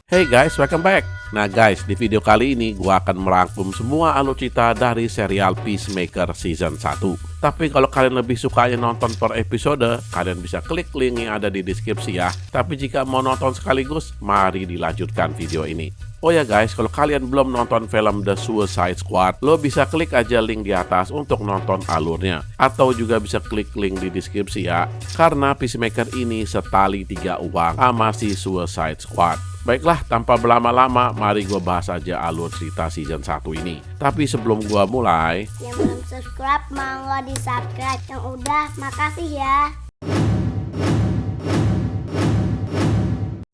Hey guys, welcome back. Nah guys, di video kali ini gua akan merangkum semua alur cerita dari serial Peacemaker Season 1. Tapi kalau kalian lebih sukanya nonton per episode, kalian bisa klik link yang ada di deskripsi ya. Tapi jika mau nonton sekaligus, mari dilanjutkan video ini. Oh ya guys, kalau kalian belum nonton film The Suicide Squad, lo bisa klik aja link di atas untuk nonton alurnya. Atau juga bisa klik link di deskripsi ya. Karena Peacemaker ini setali 3 uang sama si Suicide Squad. Baiklah, tanpa berlama-lama, mari gue bahas aja alur cerita season 1 ini. Tapi sebelum gue mulai, yang belum subscribe, monggo di subscribe. Yang udah, makasih ya.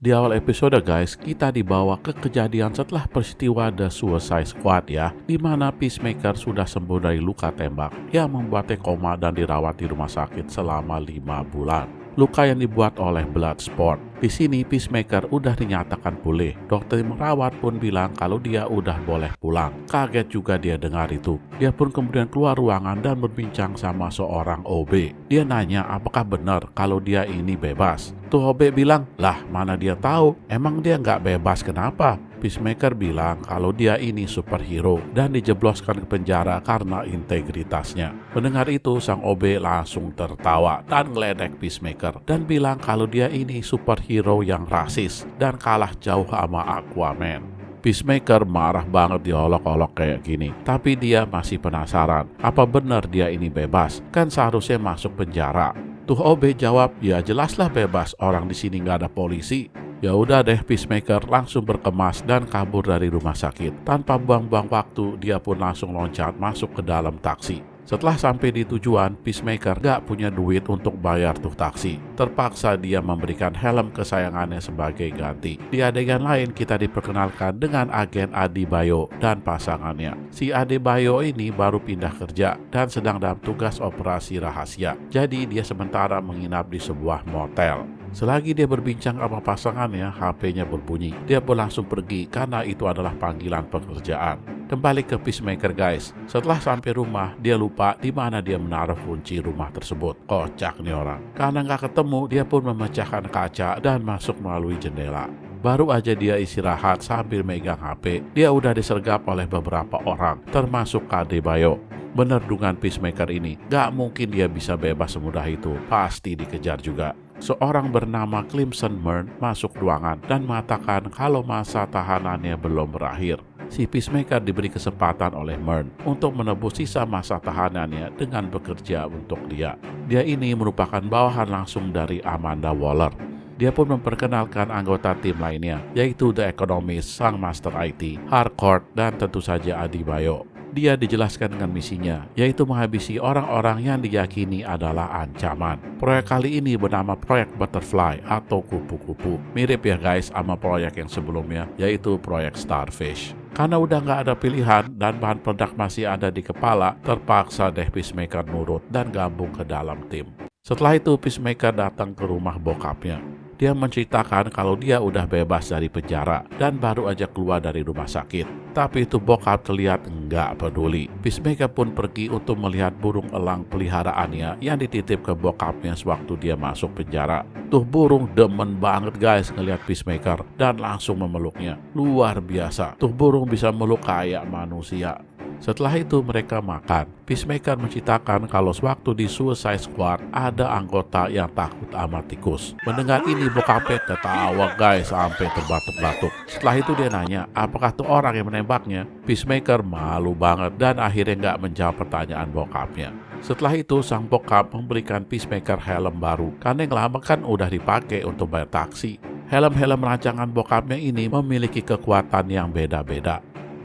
di awal episode guys, kita dibawa ke kejadian setelah peristiwa The Suicide Squad ya, di mana Peacemaker sudah sembuh dari luka tembak yang membuatnya koma dan dirawat di rumah sakit selama 5 bulan. Luka yang dibuat oleh Bloodsport. Di sini Peacemaker udah dinyatakan pulih. Dokter yang merawat pun bilang kalau dia udah boleh pulang. Kaget juga dia dengar itu. Dia pun kemudian keluar ruangan dan berbincang sama seorang OB. Dia nanya apakah benar kalau dia ini bebas. Tuh OB bilang, lah mana dia tahu, emang dia nggak bebas kenapa? Peacemaker bilang kalau dia ini superhero dan dijebloskan ke penjara karena integritasnya. Mendengar itu, sang OB langsung tertawa dan ngeledek Peacemaker dan bilang kalau dia ini superhero yang rasis dan kalah jauh sama Aquaman. Peacemaker marah banget diolok-olok kayak gini, tapi dia masih penasaran, apa benar dia ini bebas? Kan seharusnya masuk penjara. Tuh OB jawab, ya jelaslah bebas, orang di sini nggak ada polisi. Ya udah deh, Peacemaker langsung berkemas dan kabur dari rumah sakit. Tanpa buang-buang waktu, dia pun langsung loncat masuk ke dalam taksi. Setelah sampai di tujuan, Peacemaker gak punya duit untuk bayar tuh taksi. Terpaksa dia memberikan helm kesayangannya sebagai ganti. Di adegan lain kita diperkenalkan dengan agen Adebayo dan pasangannya. Si Adebayo ini baru pindah kerja dan sedang dalam tugas operasi rahasia. Jadi dia sementara menginap di sebuah motel. Selagi dia berbincang sama pasangannya, HP-nya berbunyi. Dia pun langsung pergi karena itu adalah panggilan pekerjaan. Kembali ke Peacemaker guys. Setelah sampai rumah, dia lupa di mana dia menaruh kunci rumah tersebut. Kocak nih orang. Karena nggak ketemu, dia pun memecahkan kaca dan masuk melalui jendela. Baru aja dia istirahat sambil megang HP, dia udah disergap oleh beberapa orang, termasuk Adebayo. Bener dugaan Peacemaker ini, gak mungkin dia bisa bebas semudah itu, pasti dikejar juga. Seorang bernama Crimson Mern masuk ruangan dan mengatakan kalau masa tahanannya belum berakhir. Si Peacemaker diberi kesempatan oleh Mern untuk menebus sisa masa tahanannya dengan bekerja untuk dia. Dia ini merupakan bawahan langsung dari Amanda Waller. Dia pun memperkenalkan anggota tim lainnya, yaitu The Economist, sang Master IT, Harcourt, dan tentu saja Adebayo. Dia dijelaskan dengan misinya, yaitu menghabisi orang-orang yang diyakini adalah ancaman. Proyek kali ini bernama Proyek Butterfly atau kupu-kupu. Mirip ya guys sama proyek yang sebelumnya, yaitu Proyek Starfish. Karena udah nggak ada pilihan dan bahan peledak masih ada di kepala, terpaksa deh Peacemaker nurut dan gabung ke dalam tim. Setelah itu Peacemaker datang ke rumah bokapnya. Dia menceritakan kalau dia udah bebas dari penjara dan baru aja keluar dari rumah sakit. Tapi itu bokap terlihat enggak peduli. Peacemaker pun pergi untuk melihat burung elang peliharaannya yang dititip ke bokapnya sewaktu dia masuk penjara. Tuh burung demen banget guys ngelihat Peacemaker dan langsung memeluknya. Luar biasa, tuh burung bisa meluk kayak manusia. Setelah itu mereka makan. Peacemaker menceritakan kalau sewaktu di Suicide Squad ada anggota yang takut sama tikus. Mendengar ini bokapnya ketawa guys sampai terbatuk-batuk. Setelah itu dia nanya apakah tuh orang yang menembaknya. Peacemaker malu banget dan akhirnya nggak menjawab pertanyaan bokapnya. Setelah itu sang bokap memberikan Peacemaker helm baru karena yang lama kan udah dipakai untuk bayar taksi. Helm-helm rancangan bokapnya ini memiliki kekuatan yang beda-beda.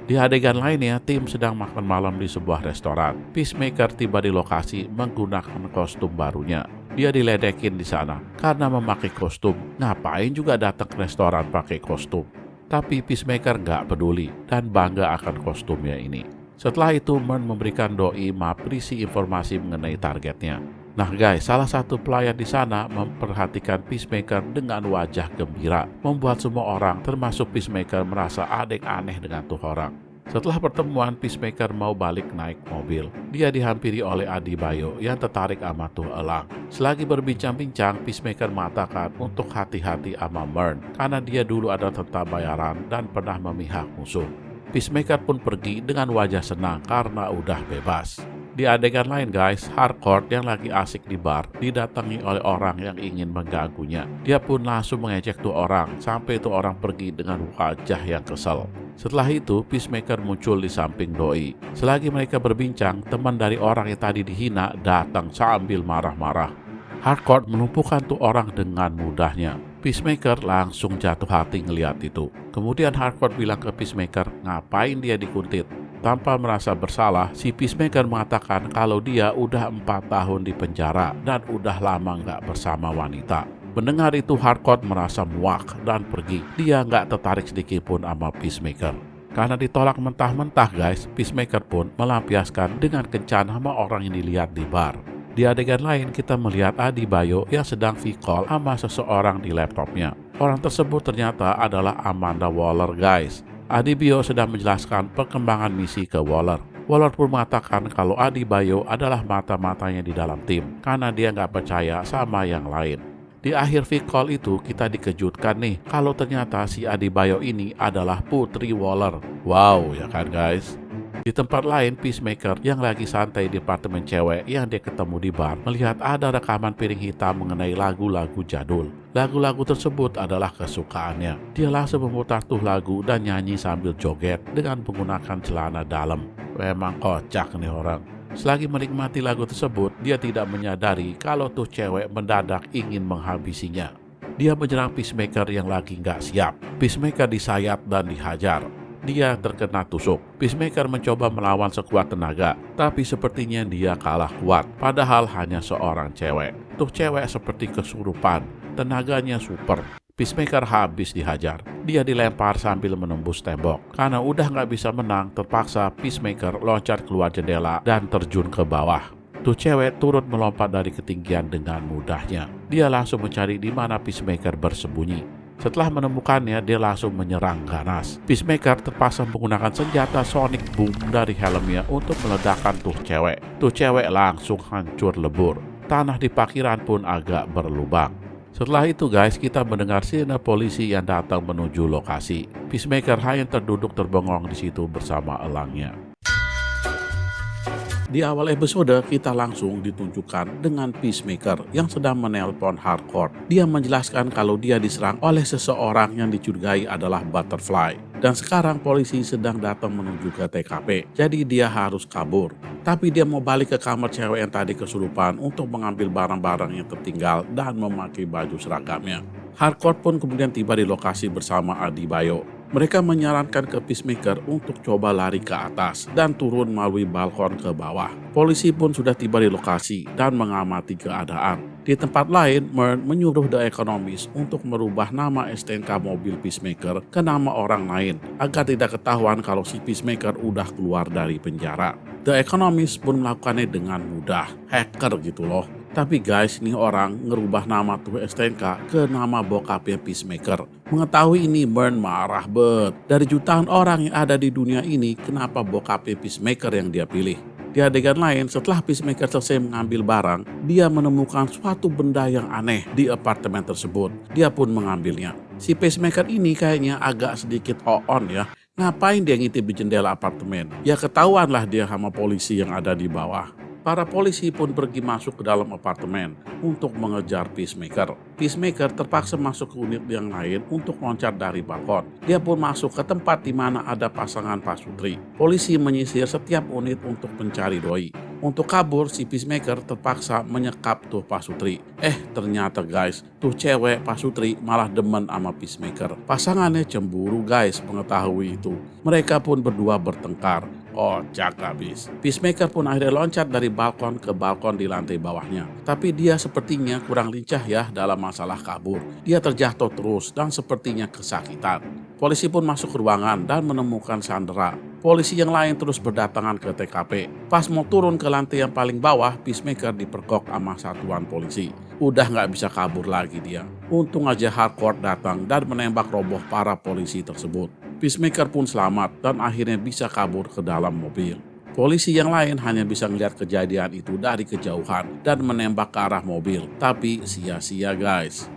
Di adegan lainnya, tim sedang makan malam di sebuah restoran. Peacemaker tiba di lokasi menggunakan kostum barunya. Dia diledekin di sana karena memakai kostum. Ngapain juga datang ke restoran pakai kostum? Tapi Peacemaker nggak peduli dan bangga akan kostumnya ini. Setelah itu, Mern memberikan doi map berisi informasi mengenai targetnya. Nah guys, salah satu pelayan di sana memperhatikan Peacemaker dengan wajah gembira, membuat semua orang termasuk Peacemaker merasa ada yang aneh dengan tuh orang. Setelah pertemuan, Peacemaker mau balik naik mobil. Dia dihampiri oleh Adebayo yang tertarik sama tuh elang. Selagi berbincang-bincang, Peacemaker mengatakan untuk hati-hati sama Mern karena dia dulu ada tentara bayaran dan pernah memihak musuh. Peacemaker pun pergi dengan wajah senang karena udah bebas. Di adegan lain guys, Harcourt yang lagi asik di bar didatangi oleh orang yang ingin mengganggunya. Dia pun langsung mengejek tuh orang sampai tuh orang pergi dengan wajah yang kesel. Setelah itu, Peacemaker muncul di samping Doi. Selagi mereka berbincang, teman dari orang yang tadi dihina datang sambil marah-marah. Harcourt melumpuhkan tuh orang dengan mudahnya. Peacemaker langsung jatuh hati ngeliat itu. Kemudian Harcourt bilang ke Peacemaker ngapain dia dikuntit. Tanpa merasa bersalah, si Peacemaker mengatakan kalau dia udah 4 tahun di penjara dan udah lama nggak bersama wanita. Mendengar itu Harcourt merasa muak dan pergi. Dia nggak tertarik sedikit pun sama Peacemaker. Karena ditolak mentah-mentah guys, Peacemaker pun melampiaskan dengan kencan sama orang yang dilihat di bar. Di adegan lain kita melihat Adebayo yang sedang V-call sama seseorang di laptopnya. Orang tersebut ternyata adalah Amanda Waller guys. Adebayo sedang menjelaskan perkembangan misi ke Waller. Waller pun mengatakan kalau Adebayo adalah mata-matanya di dalam tim karena dia nggak percaya sama yang lain. Di akhir V-call itu kita dikejutkan nih kalau ternyata si Adebayo ini adalah putri Waller. Wow ya kan guys. Di tempat lain, Peacemaker yang lagi santai di apartemen cewek yang dia ketemu di bar melihat ada rekaman piring hitam mengenai lagu-lagu jadul. Lagu-lagu tersebut adalah kesukaannya. Dia langsung memutar tuh lagu dan nyanyi sambil joget dengan menggunakan celana dalam. Memang kocak nih orang. Selagi menikmati lagu tersebut, dia tidak menyadari kalau tuh cewek mendadak ingin menghabisinya. Dia menyerang Peacemaker yang lagi nggak siap. Peacemaker disayat dan dihajar. Dia terkena tusuk. Peacemaker mencoba melawan sekuat tenaga, tapi sepertinya dia kalah kuat. Padahal hanya seorang cewek. Tuh cewek seperti kesurupan. Tenaganya super. Peacemaker habis dihajar. Dia dilempar sambil menembus tembok. Karena udah nggak bisa menang, terpaksa Peacemaker loncat keluar jendela dan terjun ke bawah. Tuh cewek turut melompat dari ketinggian dengan mudahnya. Dia langsung mencari di mana Peacemaker bersembunyi. Setelah menemukannya, dia langsung menyerang ganas. Peacemaker terpaksa menggunakan senjata sonic boom dari helmnya untuk meledakkan tuh cewek. Tuh cewek langsung hancur lebur. Tanah di parkiran pun agak berlubang. Setelah itu guys, kita mendengar sirene polisi yang datang menuju lokasi. Peacemaker hanya terduduk terbengong di situ bersama elangnya. Di awal episode kita langsung ditunjukkan dengan Peacemaker yang sedang menelpon Harcourt. Dia menjelaskan kalau dia diserang oleh seseorang yang dicurigai adalah Butterfly. Dan sekarang polisi sedang datang menuju ke TKP. Jadi dia harus kabur. Tapi dia mau balik ke kamar cewek yang tadi kesurupan untuk mengambil barang-barang yang tertinggal dan memakai baju seragamnya. Harcourt pun kemudian tiba di lokasi bersama Adebayo. Mereka menyarankan ke Peacemaker untuk coba lari ke atas dan turun melalui balkon ke bawah. Polisi pun sudah tiba di lokasi dan mengamati keadaan. Di tempat lain, Mern menyuruh The Economist untuk merubah nama STNK mobil Peacemaker ke nama orang lain agar tidak ketahuan kalau si Peacemaker udah keluar dari penjara. The Economist pun melakukannya dengan mudah, hacker gitu loh. Tapi guys, ini orang ngerubah nama tuh STNK ke nama bokapnya Peacemaker. Mengetahui ini, Mern marah bet. Dari jutaan orang yang ada di dunia ini, kenapa bokapnya Peacemaker yang dia pilih? Di adegan lain, setelah Peacemaker selesai mengambil barang, dia menemukan suatu benda yang aneh di apartemen tersebut. Dia pun mengambilnya. Si Peacemaker ini kayaknya agak sedikit on ya. Ngapain dia ngintip di jendela apartemen? Ya ketahuan lah dia sama polisi yang ada di bawah. Para polisi pun pergi masuk ke dalam apartemen untuk mengejar Peacemaker. Peacemaker terpaksa masuk ke unit yang lain untuk loncat dari balkon. Dia pun masuk ke tempat di mana ada pasangan pasutri. Polisi menyisir setiap unit untuk mencari doi. Untuk kabur, si Peacemaker terpaksa menyekap tuh pasutri. Ternyata guys, tuh cewek pasutri malah demen sama Peacemaker. Pasangannya cemburu guys mengetahui itu. Mereka pun berdua bertengkar. Kocak habis. Peacemaker pun akhirnya loncat dari balkon ke balkon di lantai bawahnya. Tapi dia sepertinya kurang lincah ya dalam masalah kabur. Dia terjatuh terus dan sepertinya kesakitan. Polisi pun masuk ke ruangan dan menemukan Sandra. Polisi yang lain terus berdatangan ke TKP. Pas mau turun ke lantai yang paling bawah, Peacemaker dipergok sama satuan polisi. Udah nggak bisa kabur lagi dia. Untung aja Harcourt datang dan menembak roboh para polisi tersebut. Peacemaker pun selamat dan akhirnya bisa kabur ke dalam mobil. Polisi yang lain hanya bisa melihat kejadian itu dari kejauhan dan menembak ke arah mobil, tapi sia-sia guys.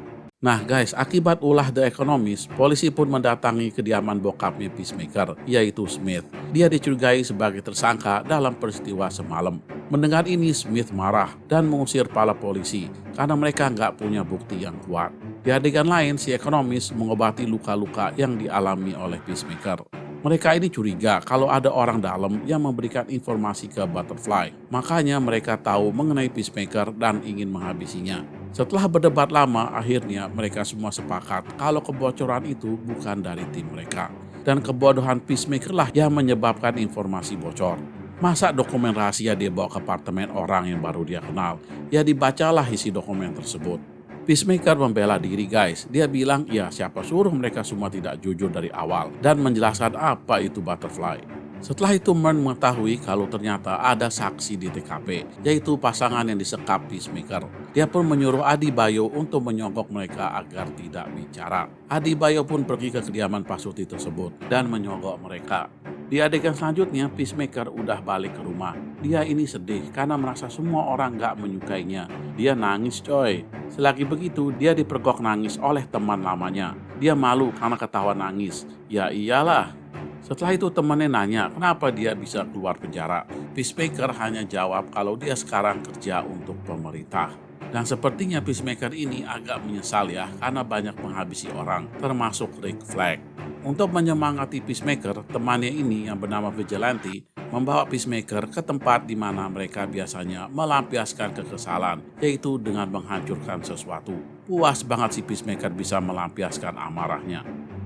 Nah guys, akibat ulah The Economist, polisi pun mendatangi kediaman bokapnya Peacemaker, yaitu Smith. Dia dicurigai sebagai tersangka dalam peristiwa semalam. Mendengar ini, Smith marah dan mengusir para polisi karena mereka nggak punya bukti yang kuat. Di adegan lain, si Economist mengobati luka-luka yang dialami oleh Peacemaker. Mereka ini curiga kalau ada orang dalam yang memberikan informasi ke Butterfly. Makanya mereka tahu mengenai Peacemaker dan ingin menghabisinya. Setelah berdebat lama, akhirnya mereka semua sepakat kalau kebocoran itu bukan dari tim mereka. Dan kebodohan Peacemaker lah yang menyebabkan informasi bocor. Masa dokumen rahasia dia bawa ke apartemen orang yang baru dia kenal? Ya dibacalah isi dokumen tersebut. Peacemaker membela diri guys. Dia bilang ya siapa suruh mereka semua tidak jujur dari awal. Dan menjelaskan apa itu Butterfly. Setelah itu Mern mengetahui kalau ternyata ada saksi di TKP, yaitu pasangan yang disekap Peacemaker. Dia pun menyuruh Adebayo untuk menyogok mereka agar tidak bicara. Adebayo pun pergi ke kediaman Pak Sutri tersebut dan menyogok mereka. Di adegan selanjutnya, Peacemaker udah balik ke rumah. Dia ini sedih karena merasa semua orang gak menyukainya. Dia nangis coy. Selagi begitu, dia dipergok nangis oleh teman lamanya. Dia malu karena ketawa nangis. Ya iyalah. Setelah itu temannya nanya kenapa dia bisa keluar penjara. Peacemaker hanya jawab kalau dia sekarang kerja untuk pemerintah. Dan sepertinya Peacemaker ini agak menyesal ya karena banyak menghabisi orang, termasuk Rick Flag. Untuk menyemangati Peacemaker, temannya ini yang bernama Vigilante membawa Peacemaker ke tempat di mana mereka biasanya melampiaskan kekesalan, yaitu dengan menghancurkan sesuatu. Puas banget si Peacemaker bisa melampiaskan amarahnya.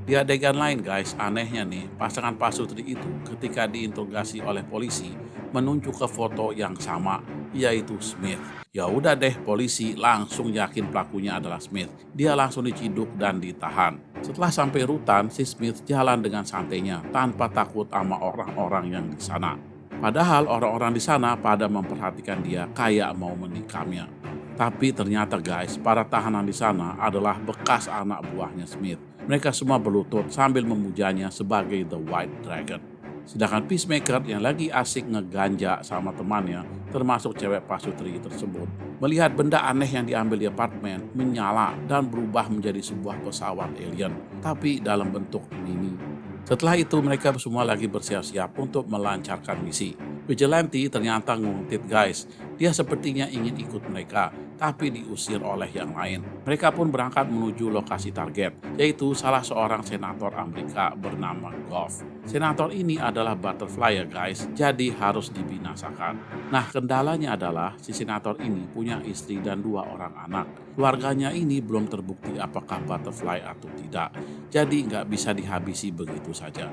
Di adegan lain guys, anehnya nih, pasangan Pak Sutri itu ketika diinterogasi oleh polisi menunjuk ke foto yang sama, yaitu Smith. Ya udah deh, polisi langsung yakin pelakunya adalah Smith. Dia langsung diciduk dan ditahan. Setelah sampai rutan, si Smith jalan dengan santainya tanpa takut sama orang-orang yang di sana. Padahal orang-orang di sana pada memperhatikan dia kayak mau menikamnya. Tapi ternyata guys, para tahanan di sana adalah bekas anak buahnya Smith. Mereka semua berlutut sambil memujanya sebagai The White Dragon. Sedangkan Peacemaker yang lagi asik ngeganja sama temannya, termasuk cewek Pak Sutri tersebut, melihat benda aneh yang diambil di apartemen menyala dan berubah menjadi sebuah pesawat alien, tapi dalam bentuk mini. Setelah itu mereka semua lagi bersiap-siap untuk melancarkan misi. Vigilante ternyata nguntit guys. Dia sepertinya ingin ikut mereka, tapi diusir oleh yang lain. Mereka pun berangkat menuju lokasi target, yaitu salah seorang senator Amerika bernama Goff. Senator ini adalah Butterfly ya guys, jadi harus dibinasakan. Nah kendalanya adalah si senator ini punya istri dan 2 orang anak. Keluarganya ini belum terbukti apakah Butterfly atau tidak, jadi nggak bisa dihabisi begitu saja.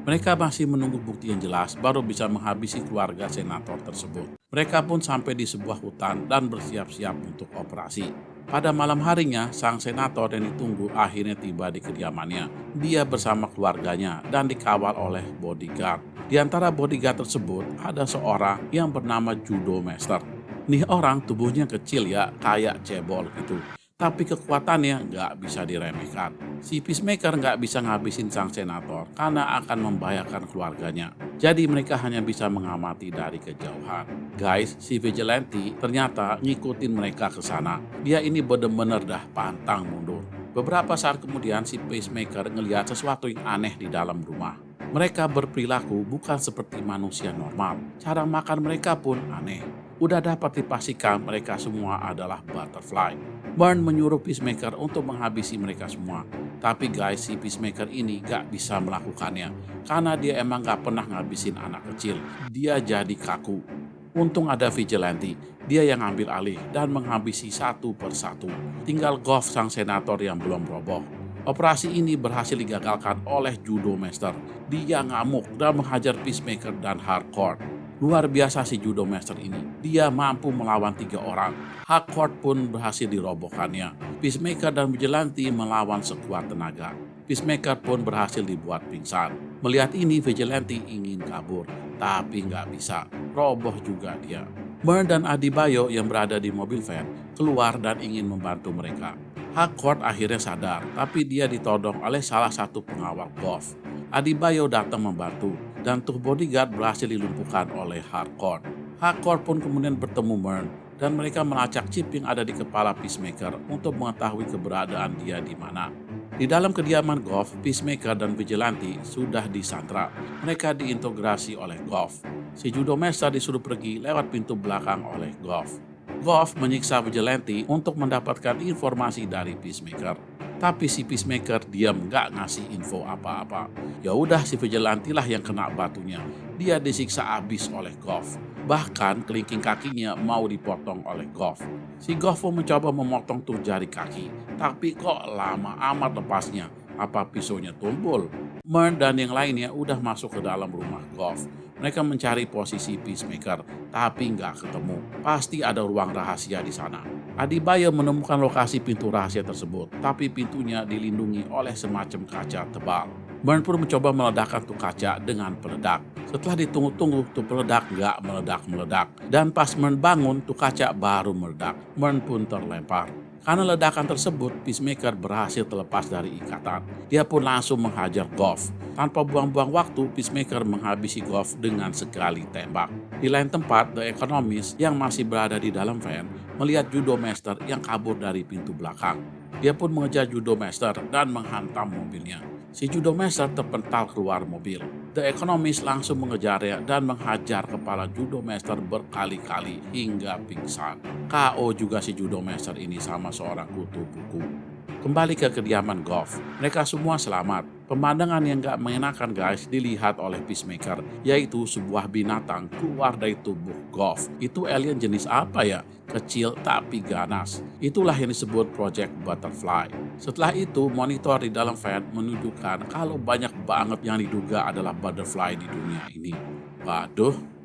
Mereka masih menunggu bukti yang jelas baru bisa menghabisi keluarga senator tersebut. Mereka pun sampai di sebuah hutan dan bersiap-siap untuk operasi. Pada malam harinya, sang senator yang ditunggu akhirnya tiba di kediamannya. Dia bersama keluarganya dan dikawal oleh bodyguard. Di antara bodyguard tersebut ada seorang yang bernama Judo Master. Nih orang tubuhnya kecil ya, kayak cebol gitu. Tapi kekuatannya nggak bisa diremehkan. Si Peacemaker nggak bisa ngabisin sang senator karena akan membahayakan keluarganya. Jadi mereka hanya bisa mengamati dari kejauhan. Guys, si Vigilante ternyata ngikutin mereka ke sana. Dia ini bener-bener dah pantang mundur. Beberapa saat kemudian si Peacemaker ngelihat sesuatu yang aneh di dalam rumah. Mereka berperilaku bukan seperti manusia normal. Cara makan mereka pun aneh. Udah dapat dipastikan mereka semua adalah Butterfly. Mern menyuruh Peacemaker untuk menghabisi mereka semua. Tapi guys, si Peacemaker ini gak bisa melakukannya. Karena dia emang gak pernah ngabisin anak kecil. Dia jadi kaku. Untung ada Vigilante. Dia yang ambil alih dan menghabisi satu persatu. Tinggal Goff sang senator yang belum roboh. Operasi ini berhasil digagalkan oleh Judo Master. Dia ngamuk dan menghajar Peacemaker dan Harcourt. Luar biasa si Judo Master ini. Dia mampu melawan 3 orang. Harcourt pun berhasil dirobohkannya. Peacemaker dan Vigilante melawan sekuat tenaga. Peacemaker pun berhasil dibuat pingsan. Melihat ini Vigilante ingin kabur, tapi nggak bisa. Roboh juga dia. Mern dan Adebayo yang berada di mobil van keluar dan ingin membantu mereka. Harcourt akhirnya sadar, tapi dia ditodong oleh salah satu pengawal Goff. Adebayo datang membantu dan tuh bodyguard berhasil dilumpuhkan oleh Harcourt. Harcourt pun kemudian bertemu Murn dan mereka melacak chip yang ada di kepala Peacemaker untuk mengetahui keberadaan dia di mana. Di dalam kediaman Goff, Peacemaker dan Vigilante sudah disandra. Mereka diintegrasi oleh Goff. Si Judomaster disuruh pergi lewat pintu belakang oleh Goff. Goff menyiksa Vigilante untuk mendapatkan informasi dari Peacemaker. Tapi si Peacemaker diam gak ngasih info apa-apa. Ya udah si Vigilante lah yang kena batunya. Dia disiksa abis oleh Goff. Bahkan kelingking kakinya mau dipotong oleh Goff. Si Goff mencoba memotong tuh jari kaki, tapi kok lama amat lepasnya. Apa pisaunya tumpul? Murn dan yang lainnya udah masuk ke dalam rumah Goff. Mereka mencari posisi Peacemaker, tapi nggak ketemu. Pasti ada ruang rahasia di sana. Adebayo menemukan lokasi pintu rahasia tersebut, tapi pintunya dilindungi oleh semacam kaca tebal. Murn pun mencoba meledakkan tuh kaca dengan peledak. Setelah ditunggu-tunggu, tuh peledak nggak meledak-meledak. Dan pas Murn bangun, tuh kaca baru meledak. Murn pun terlempar. Karena ledakan tersebut, Peacemaker berhasil terlepas dari ikatan. Dia pun langsung menghajar Goff. Tanpa buang-buang waktu, Peacemaker menghabisi Goff dengan sekali tembak. Di lain tempat, The Economist yang masih berada di dalam van melihat Judomaster yang kabur dari pintu belakang. Dia pun mengejar Judomaster dan menghantam mobilnya. Si Judomaster terpental keluar mobil. The Economist langsung mengejarnya dan menghajar kepala Judomaster berkali-kali hingga pingsan. KO juga si Judomaster ini sama seorang kutu buku. Kembali ke kediaman Goff. Mereka semua selamat. Pemandangan yang gak mengenakan guys dilihat oleh Peacemaker, yaitu sebuah binatang keluar dari tubuh Goff. Itu alien jenis apa ya? Kecil tapi ganas. Itulah yang disebut Project Butterfly. Setelah itu, monitor di dalam van menunjukkan kalau banyak banget yang diduga adalah butterfly di dunia ini. Waduh.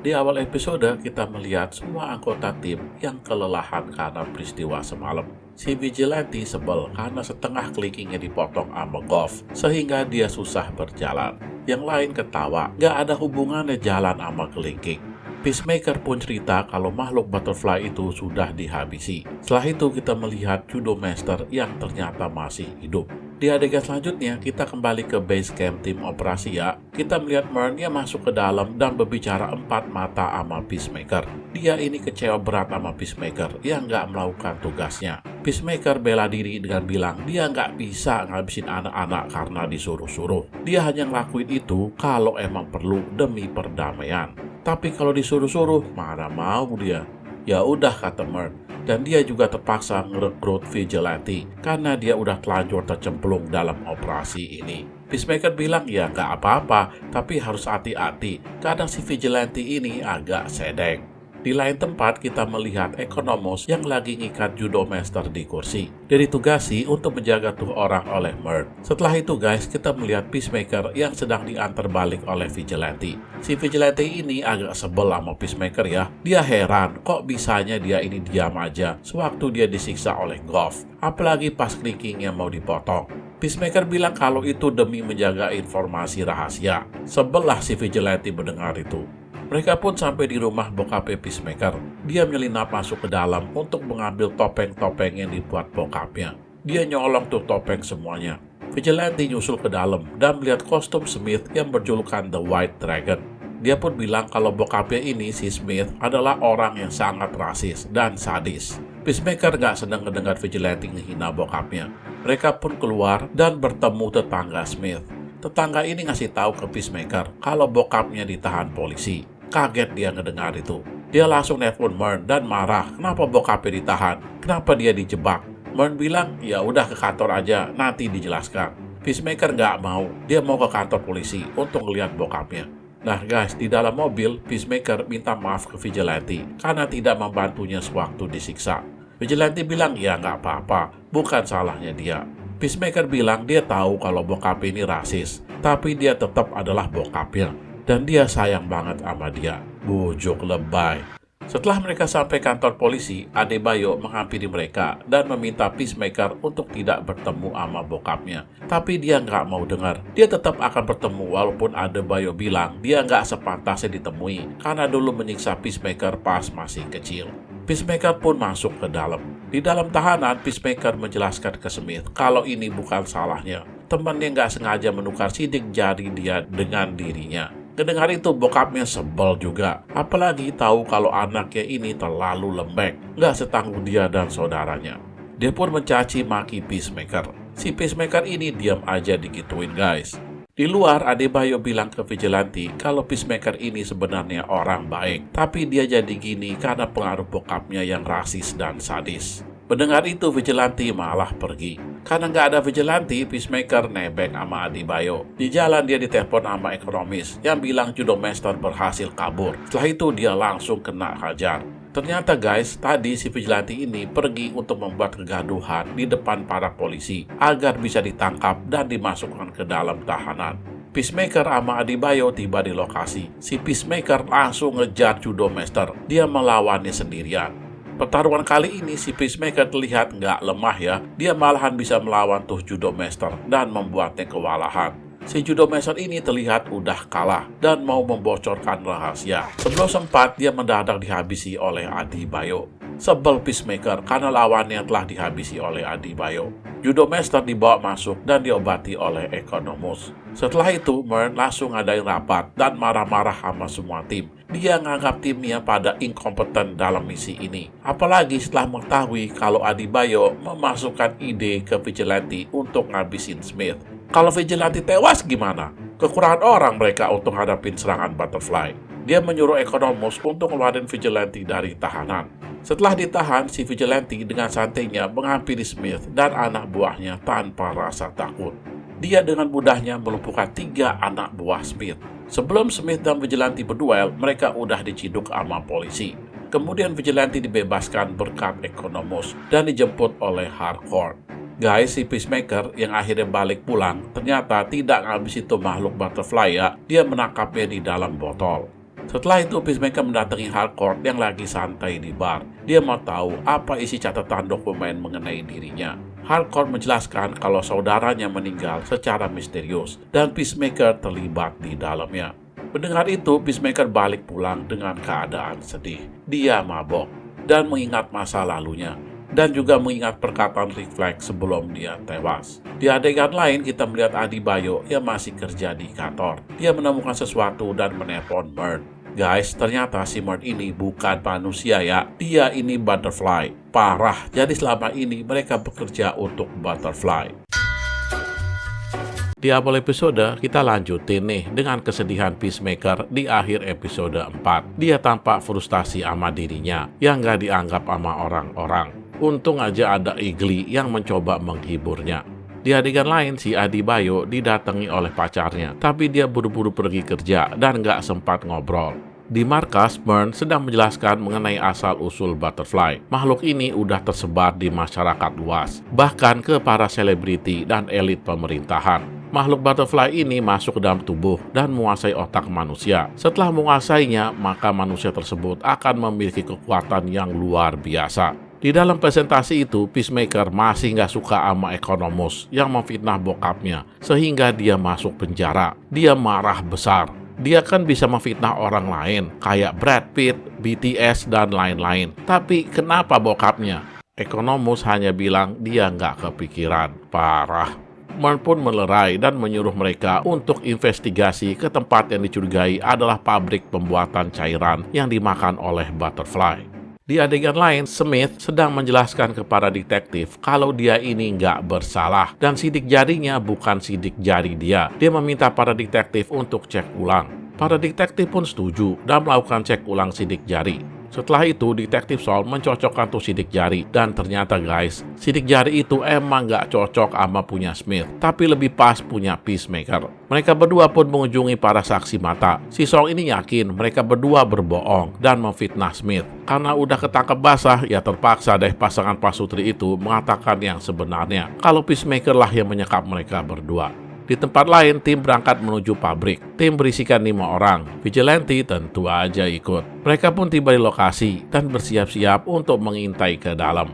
Di awal episode kita melihat semua anggota tim yang kelelahan karena peristiwa semalam. Si Vigilante sebel karena setengah kelingkingnya dipotong sama Goff sehingga dia susah berjalan. Yang lain ketawa, gak ada hubungannya jalan sama kelingking. Peacemaker pun cerita kalau makhluk butterfly itu sudah dihabisi. Setelah itu kita melihat Judomaster yang ternyata masih hidup. Di adegan selanjutnya, kita kembali ke base camp tim operasi ya. Kita melihat Murn yang masuk ke dalam dan berbicara empat mata sama Peacemaker. Dia ini kecewa berat sama Peacemaker yang nggak melakukan tugasnya. Peacemaker bela diri dengan bilang dia nggak bisa ngabisin anak-anak karena disuruh-suruh. Dia hanya ngelakuin itu kalau emang perlu demi perdamaian. Tapi kalau disuruh-suruh, mana mau dia? Ya udah, kata Murn. Dan dia juga terpaksa ngerekrut Vigilante karena dia udah telanjur tercemplung dalam operasi ini. Peacemaker bilang ya nggak apa-apa, tapi harus hati-hati. Kadang si Vigilante ini agak sedeng. Di lain tempat kita melihat Economos yang lagi ngikat Judomaster di kursi. Dia ditugasi untuk menjaga tuh orang oleh Murn. Setelah itu guys, kita melihat Peacemaker yang sedang diantar balik oleh Vigilante. Si Vigilante ini agak sebel sama Peacemaker ya. Dia heran kok bisanya dia ini diam aja sewaktu dia disiksa oleh Goff. Apalagi pas kelingkingnya mau dipotong. Peacemaker bilang kalau itu demi menjaga informasi rahasia. Sebelah si Vigilante mendengar itu. Mereka pun sampai di rumah bokapnya Peacemaker. Dia menyelinap masuk ke dalam untuk mengambil topeng-topeng yang dibuat bokapnya. Dia nyolong tuh topeng semuanya. Vigilante nyusul ke dalam dan melihat kostum Smith yang berjulukan The White Dragon. Dia pun bilang kalau bokapnya ini, si Smith, adalah orang yang sangat rasis dan sadis. Peacemaker gak senang mendengar Vigilante menghina bokapnya. Mereka pun keluar dan bertemu tetangga Smith. Tetangga ini ngasih tahu ke Peacemaker kalau bokapnya ditahan polisi. Kaget dia ngedengar itu. Dia langsung nelpon Murn dan marah. Kenapa bokapnya ditahan? Kenapa dia dijebak? Murn bilang, ya udah ke kantor aja, nanti dijelaskan. Peacemaker nggak mau. Dia mau ke kantor polisi untuk ngeliat bokapnya. Nah guys, di dalam mobil, Peacemaker minta maaf ke Vigilante karena tidak membantunya sewaktu disiksa. Vigilante bilang, ya nggak apa-apa, bukan salahnya dia. Peacemaker bilang dia tahu kalau bokap ini rasis, tapi dia tetap adalah bokapnya. Dan dia sayang banget sama dia. Bujuk lebay. Setelah mereka sampai kantor polisi, Adebayo menghampiri mereka dan meminta Peacemaker untuk tidak bertemu sama bokapnya. Tapi dia nggak mau dengar. Dia tetap akan bertemu walaupun Adebayo bilang dia nggak sepantasnya ditemui karena dulu menyiksa Peacemaker pas masih kecil. Peacemaker pun masuk ke dalam. Di dalam tahanan, Peacemaker menjelaskan ke Smith kalau ini bukan salahnya. temannya nggak sengaja menukar sidik jari dia dengan dirinya. Kedengar itu bokapnya sebel juga, apalagi tahu kalau anaknya ini terlalu lembek, nggak setangguh dia dan saudaranya. Dia pun mencaci maki Peacemaker. Si Peacemaker ini diam aja digituin guys. Di luar, Adebayo bilang ke Vigilante kalau Peacemaker ini sebenarnya orang baik, tapi dia jadi gini karena pengaruh bokapnya yang rasis dan sadis. Mendengar itu, Vigilante malah pergi. Karena nggak ada Vigilante, Peacemaker nebeng sama Adebayo. Di jalan dia ditelepon sama ekonomis yang bilang judo master berhasil kabur. Setelah itu dia langsung kena hajar. Ternyata guys, tadi si Vigilante ini pergi untuk membuat kegaduhan di depan para polisi agar bisa ditangkap dan dimasukkan ke dalam tahanan. Peacemaker sama Adebayo tiba di lokasi. Si Peacemaker langsung ngejar judo master. Dia melawannya sendirian. Pertarungan kali ini si Peacemaker terlihat nggak lemah ya. Dia malahan bisa melawan tuh judo master dan membuatnya kewalahan. Si judo master ini terlihat udah kalah dan mau membocorkan rahasia. Sebelum sempat dia mendadak dihabisi oleh Adebayo. Sebel Peacemaker karena lawannya telah dihabisi oleh Adebayo. Judo master dibawa masuk dan diobati oleh ekonomus. Setelah itu Mern langsung ngadain rapat dan marah-marah sama semua tim. Dia nganggap timnya pada inkompeten dalam misi ini. Apalagi setelah mengetahui kalau Adebayo memasukkan ide ke Vigilante untuk ngabisin Smith. Kalau Vigilante tewas gimana? Kekurangan orang mereka untuk hadapin serangan Butterfly. Dia menyuruh ekonomus untuk ngeluarin Vigilante dari tahanan. Setelah ditahan, si Vigilante dengan santainya menghampiri Smith dan anak buahnya tanpa rasa takut. Dia dengan mudahnya melumpuhkan 3 anak buah Smith. Sebelum Smith dan Vigilante berduel, mereka udah diciduk sama polisi. Kemudian Vigilante dibebaskan berkat ekonomus dan dijemput oleh Harcourt. Guys, si Peacemaker yang akhirnya balik pulang ternyata tidak ngabis itu makhluk Butterfly ya. Dia menangkapnya di dalam botol. Setelah itu Peacemaker mendatangi Harcourt yang lagi santai di bar. Dia mau tahu apa isi catatan dokumen mengenai dirinya. Harcourt menjelaskan kalau saudaranya meninggal secara misterius dan Peacemaker terlibat di dalamnya. Mendengar itu, Peacemaker balik pulang dengan keadaan sedih. Dia mabok dan mengingat masa lalunya. Dan juga mengingat perkataan Rick Flag sebelum dia tewas. Di adegan lain kita melihat Adebayo yang masih kerja di kantor. Dia menemukan sesuatu dan menelpon Mern. Guys, ternyata si Mern ini bukan manusia ya. Dia ini Butterfly. Parah, jadi selama ini mereka bekerja untuk Butterfly. Di awal episode, kita lanjutin nih dengan kesedihan Peacemaker di akhir episode 4. Dia tampak frustasi sama dirinya yang gak dianggap sama orang-orang. Untung aja ada Igli yang mencoba menghiburnya. Di adegan lain, si Adebayo didatangi oleh pacarnya, tapi dia buru-buru pergi kerja dan gak sempat ngobrol. Di markas, Mern sedang menjelaskan mengenai asal-usul Butterfly. Makhluk ini udah tersebar di masyarakat luas, bahkan ke para selebriti dan elit pemerintahan. Makhluk Butterfly ini masuk ke dalam tubuh dan menguasai otak manusia. Setelah menguasainya, maka manusia tersebut akan memiliki kekuatan yang luar biasa. Di dalam presentasi itu, Peacemaker masih nggak suka sama ekonomus yang memfitnah bokapnya, sehingga dia masuk penjara. Dia marah besar. Dia kan bisa memfitnah orang lain, kayak Brad Pitt, BTS, dan lain-lain. Tapi kenapa bokapnya? Ekonomus hanya bilang dia nggak kepikiran. Parah. Mern pun melerai dan menyuruh mereka untuk investigasi ke tempat yang dicurigai adalah pabrik pembuatan cairan yang dimakan oleh Butterfly. Di adegan lain, Smith sedang menjelaskan kepada detektif kalau dia ini nggak bersalah dan sidik jarinya bukan sidik jari dia. Dia meminta para detektif untuk cek ulang. Para detektif pun setuju dan melakukan cek ulang sidik jari. Setelah itu, detektif Saul mencocokkan tuh sidik jari. Dan ternyata guys, sidik jari itu emang nggak cocok sama punya Smith, tapi lebih pas punya Peacemaker. Mereka berdua pun mengunjungi para saksi mata. Si Saul ini yakin mereka berdua berbohong dan memfitnah Smith. Karena udah ketangkep basah, ya terpaksa deh pasangan pasutri itu mengatakan yang sebenarnya. Kalau Peacemaker lah yang menyekap mereka berdua. Di tempat lain, tim berangkat menuju pabrik. Tim berisikan 5 orang. Vigilante tentu aja ikut. Mereka pun tiba di lokasi dan bersiap-siap untuk mengintai ke dalam.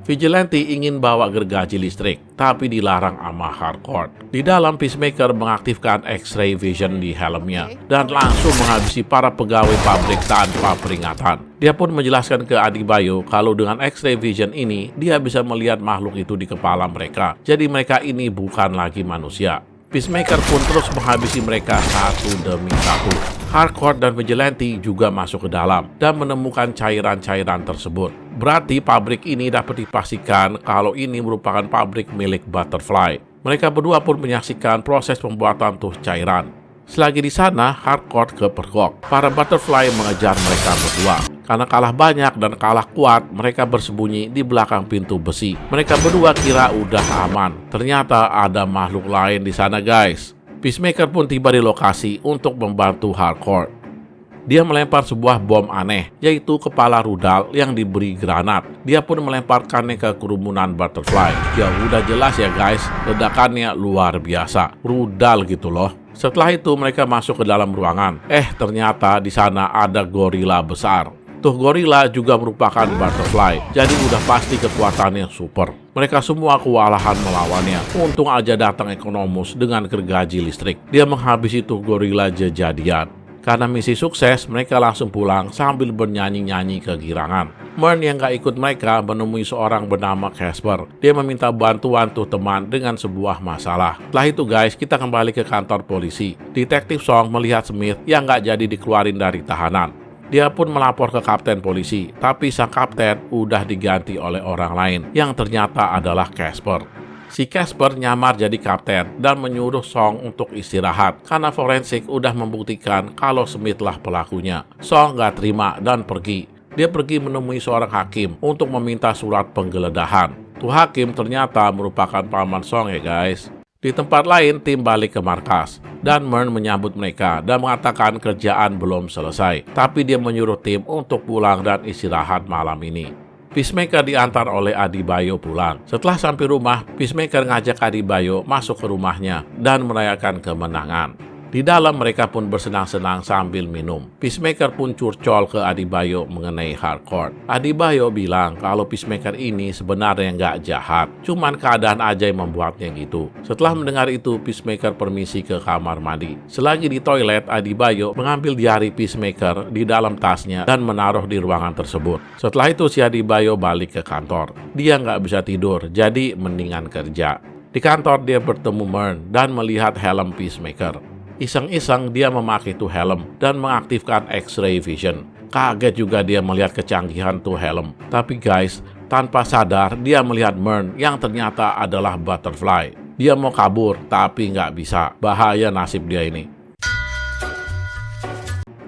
Vigilante ingin bawa gergaji listrik, tapi dilarang sama Harcourt. Di dalam, Peacemaker mengaktifkan X-ray vision di helmnya dan langsung menghabisi para pegawai pabrik tanpa peringatan. Dia pun menjelaskan ke Adebayo kalau dengan X-ray vision ini, dia bisa melihat makhluk itu di kepala mereka. Jadi mereka ini bukan lagi manusia. Peacemaker pun terus menghabisi mereka satu demi satu. Harcourt dan Vigilante juga masuk ke dalam dan menemukan cairan-cairan tersebut. Berarti pabrik ini dapat dipastikan kalau ini merupakan pabrik milik Butterfly. Mereka berdua pun menyaksikan proses pembuatan tuh cairan. Selagi di sana, Harcourt kepergok. Para Butterfly mengejar mereka berdua. Karena kalah banyak dan kalah kuat, mereka bersembunyi di belakang pintu besi. Mereka berdua kira udah aman. Ternyata ada makhluk lain di sana, guys. Peacemaker pun tiba di lokasi untuk membantu Harcourt. Dia melempar sebuah bom aneh, yaitu kepala rudal yang diberi granat. Dia pun melemparkannya ke kerumunan Butterfly. Ya udah jelas ya guys, ledakannya luar biasa. Rudal gitu loh. Setelah itu mereka masuk ke dalam ruangan. Ternyata di sana ada gorila besar. Tuh gorila juga merupakan Butterfly, jadi udah pasti kekuatannya super. Mereka semua kewalahan melawannya. Untung aja datang Economus dengan gergaji listrik. Dia menghabisi tuh gorila jejadian. Karena misi sukses, mereka langsung pulang sambil bernyanyi-nyanyi kegirangan. Mern yang gak ikut mereka menemui seorang bernama Casper. Dia meminta bantuan tuh teman dengan sebuah masalah. Setelah itu guys, kita kembali ke kantor polisi. Detektif Song melihat Smith yang gak jadi dikeluarin dari tahanan. Dia pun melapor ke kapten polisi, tapi sang kapten udah diganti oleh orang lain yang ternyata adalah Casper. Si Casper nyamar jadi kapten dan menyuruh Song untuk istirahat karena forensik udah membuktikan kalau Smith lah pelakunya. Song gak terima dan pergi. Dia pergi menemui seorang hakim untuk meminta surat penggeledahan. Tuh hakim ternyata merupakan paman Song ya guys. Di tempat lain, tim balik ke markas, dan Mern menyambut mereka dan mengatakan kerjaan belum selesai. Tapi dia menyuruh tim untuk pulang dan istirahat malam ini. Peacemaker diantar oleh Adebayo pulang. Setelah sampai rumah, Peacemaker ngajak Adebayo masuk ke rumahnya dan merayakan kemenangan. Di dalam mereka pun bersenang-senang sambil minum. Peacemaker pun curcol ke Adebayo mengenai Harcourt. Adebayo bilang kalau Peacemaker ini sebenarnya nggak jahat, cuman keadaan aja yang membuatnya gitu. Setelah mendengar itu, Peacemaker permisi ke kamar mandi. Selagi di toilet, Adebayo mengambil diari Peacemaker di dalam tasnya dan menaruh di ruangan tersebut. Setelah itu si Adebayo balik ke kantor. Dia nggak bisa tidur, jadi mendingan kerja. Di kantor dia bertemu Mern dan melihat helm Peacemaker. Iseng-iseng dia memakai tuh helm dan mengaktifkan X-ray vision. Kaget juga dia melihat kecanggihan tuh helm. Tapi guys, tanpa sadar dia melihat Mern yang ternyata adalah Butterfly. Dia mau kabur tapi nggak bisa. Bahaya nasib dia ini.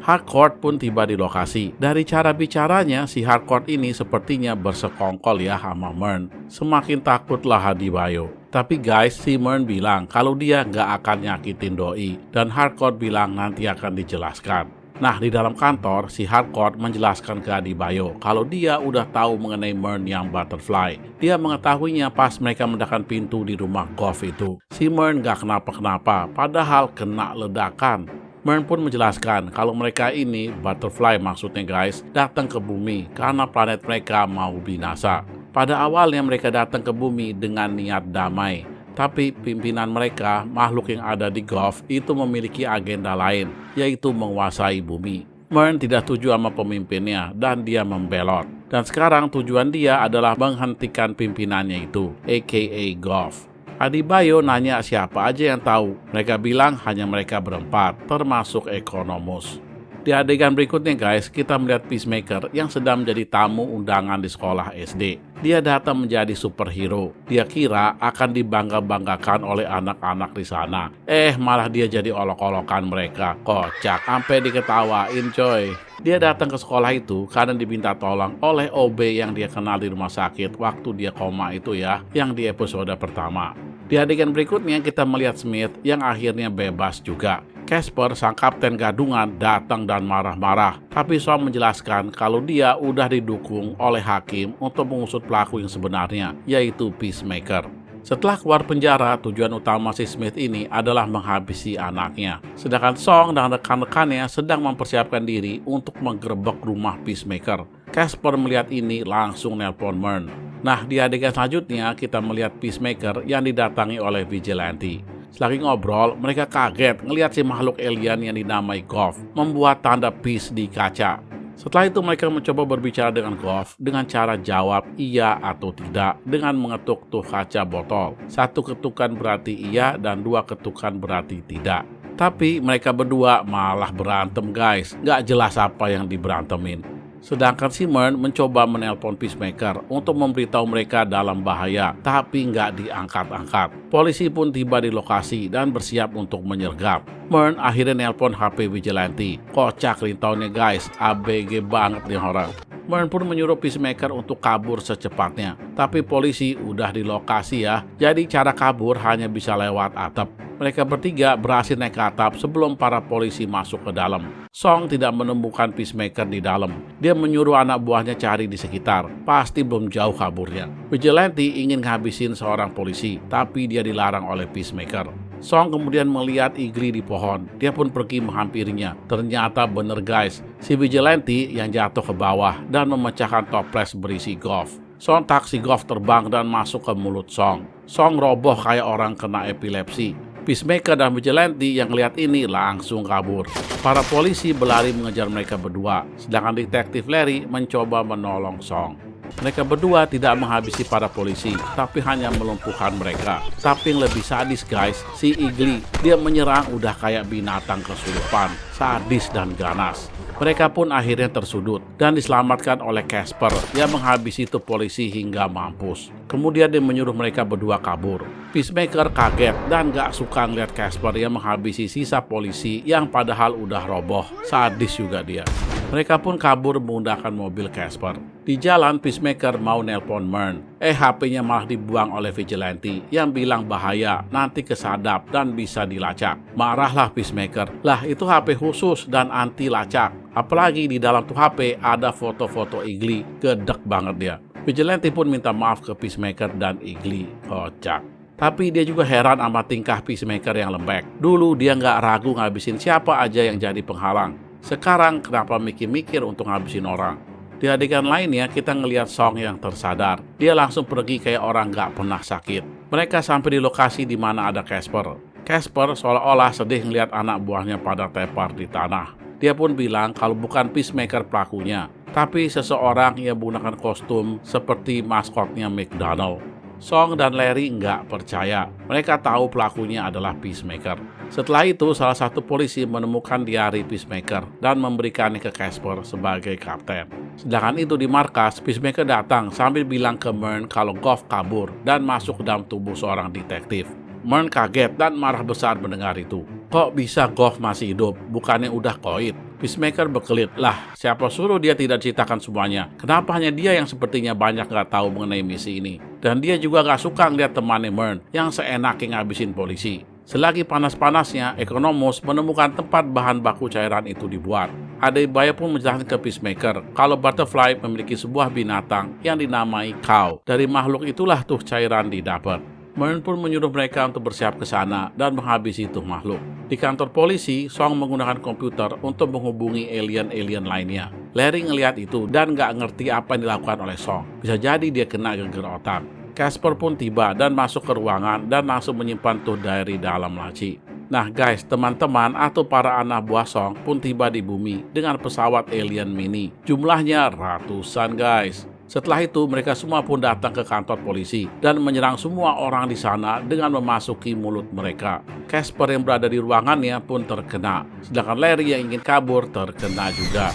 Harcourt pun tiba di lokasi. Dari cara bicaranya, si Harcourt ini sepertinya bersekongkol ya sama Mern. Semakin takutlah Adebayo. Tapi guys, si Mern bilang kalau dia nggak akan nyakitin doi. Dan Harcourt bilang nanti akan dijelaskan. Nah, di dalam kantor, si Harcourt menjelaskan ke Adebayo kalau dia udah tahu mengenai Mern yang Butterfly. Dia mengetahuinya pas mereka mendekatkan pintu di rumah Goff itu. Si Mern nggak kenapa-kenapa, padahal kena ledakan. Mern pun menjelaskan kalau mereka ini, Butterfly maksudnya guys, datang ke bumi karena planet mereka mau binasa. Pada awalnya mereka datang ke bumi dengan niat damai, tapi pimpinan mereka, makhluk yang ada di Goff, itu memiliki agenda lain, yaitu menguasai bumi. Mern tidak setuju sama pemimpinnya dan dia membelot. Dan sekarang tujuan dia adalah menghentikan pimpinannya itu, aka Goff. Adebayo nanya siapa aja yang tahu. Mereka bilang hanya mereka berempat, termasuk Economus. Di adegan berikutnya guys, kita melihat Peacemaker yang sedang menjadi tamu undangan di sekolah SD. Dia datang menjadi superhero. Dia kira akan dibangga-banggakan oleh anak-anak di sana. Malah dia jadi olok-olokan mereka. Kocak, sampai diketawain coy. Dia datang ke sekolah itu karena diminta tolong oleh OB yang dia kenal di rumah sakit waktu dia koma itu ya, yang di episode pertama. Di adegan berikutnya kita melihat Smith yang akhirnya bebas juga. Casper, sang kapten gadungan, datang dan marah-marah. Tapi Song menjelaskan kalau dia udah didukung oleh hakim untuk mengusut pelaku yang sebenarnya, yaitu Peacemaker. Setelah keluar penjara, tujuan utama si Smith ini adalah menghabisi anaknya. Sedangkan Song dan rekan-rekannya sedang mempersiapkan diri untuk menggerebek rumah Peacemaker. Casper melihat ini langsung nelpon Mern. Nah, di adegan selanjutnya kita melihat Peacemaker yang didatangi oleh Vigilante. Selagi ngobrol, mereka kaget ngelihat si makhluk alien yang dinamai Goff membuat tanda peace di kaca. Setelah itu mereka mencoba berbicara dengan Goff dengan cara jawab iya atau tidak dengan mengetuk tuh kaca botol. 1 ketukan berarti iya dan 2 ketukan berarti tidak. Tapi mereka berdua malah berantem guys, gak jelas apa yang diberantemin. Sedangkan si Mern mencoba menelpon Peacemaker untuk memberitahu mereka dalam bahaya, tapi nggak diangkat-angkat. Polisi pun tiba di lokasi dan bersiap untuk menyergap. Mern akhirnya nelpon HP Vigilante. Kocak ringtone-nya guys, ABG banget nih orang. Mern pun menyuruh Peacemaker untuk kabur secepatnya. Tapi polisi udah di lokasi ya, jadi cara kabur hanya bisa lewat atap. Mereka bertiga berhasil naik ke atap sebelum para polisi masuk ke dalam. Song tidak menemukan Peacemaker di dalam. Dia menyuruh anak buahnya cari di sekitar. Pasti belum jauh kaburnya. Vigilante ingin menghabisin seorang polisi, tapi dia dilarang oleh Peacemaker. Song kemudian melihat Igli di pohon. Dia pun pergi menghampirinya. Ternyata bener guys, si Vigilante yang jatuh ke bawah dan memecahkan toples berisi Goff. Sontak si Goff terbang dan masuk ke mulut Song. Song roboh kayak orang kena epilepsi. Peacemaker dan Vigilante yang lihat ini langsung kabur. Para polisi berlari mengejar mereka berdua, sedangkan detektif Larry mencoba menolong Song. Mereka berdua tidak menghabisi para polisi, tapi hanya melumpuhkan mereka. Tapi yang lebih sadis guys, si Igli, dia menyerang udah kayak binatang kesurupan, sadis dan ganas. Mereka pun akhirnya tersudut dan diselamatkan oleh Casper yang menghabisi itu polisi hingga mampus. Kemudian dia menyuruh mereka berdua kabur. Peacemaker kaget dan gak suka ngeliat Casper yang menghabisi sisa polisi yang padahal udah roboh. Sadis juga dia. Mereka pun kabur menggunakan mobil Casper. Di jalan, Peacemaker mau nelpon Mern. HP-nya malah dibuang oleh Vigilante yang bilang bahaya, nanti kesadap dan bisa dilacak. Marahlah Peacemaker. Lah itu HP khusus dan anti lacak. Apalagi di dalam tuh HP ada foto-foto Igli. Gedek banget dia. Vigilante pun minta maaf ke Peacemaker dan Igli. Kocak. Tapi dia juga heran sama tingkah Peacemaker yang lembek. Dulu dia nggak ragu ngabisin siapa aja yang jadi penghalang. Sekarang kenapa mikir-mikir untuk ngabisin orang? Di adegan lainnya kita ngelihat Song yang tersadar. Dia langsung pergi kayak orang nggak pernah sakit. Mereka sampai di lokasi di mana ada Casper. Casper seolah-olah sedih ngelihat anak buahnya pada tepar di tanah. Dia pun bilang kalau bukan Peacemaker pelakunya, tapi seseorang yang menggunakan kostum seperti maskotnya McDonald. Song dan Larry nggak percaya. Mereka tahu pelakunya adalah Peacemaker. Setelah itu, salah satu polisi menemukan diari Peacemaker dan memberikannya ke Casper sebagai kapten. Sedangkan itu di markas, Peacemaker datang sambil bilang ke Mern kalau Goff kabur dan masuk ke dalam tubuh seorang detektif. Mern kaget dan marah besar mendengar itu. Kok bisa Goff masih hidup? Bukannya udah koit? Peacemaker berkelit, lah siapa suruh dia tidak ceritakan semuanya? Kenapa hanya dia yang sepertinya banyak gak tahu mengenai misi ini? Dan dia juga gak suka ngeliat temannya Mern yang seenaknya ngabisin polisi. Selagi panas-panasnya, Economus menemukan tempat bahan baku cairan itu dibuat. Adebayo pun menjelaskan ke Peacemaker kalau Butterfly memiliki sebuah binatang yang dinamai cow. Dari makhluk itulah tuh cairan didapat. Mern pun menyuruh mereka untuk bersiap ke sana dan menghabisi itu makhluk. Di kantor polisi, Song menggunakan komputer untuk menghubungi alien-alien lainnya. Larry ngelihat itu dan nggak ngerti apa yang dilakukan oleh Song. Bisa jadi dia kena geger otak. Casper pun tiba dan masuk ke ruangan dan langsung menyimpan tuh diary dalam laci. Nah guys, teman-teman atau para anak buah Song pun tiba di bumi dengan pesawat alien mini. Jumlahnya ratusan guys. Setelah itu mereka semua pun datang ke kantor polisi dan menyerang semua orang di sana dengan memasuki mulut mereka. Casper yang berada di ruangannya pun terkena, sedangkan Larry yang ingin kabur terkena juga.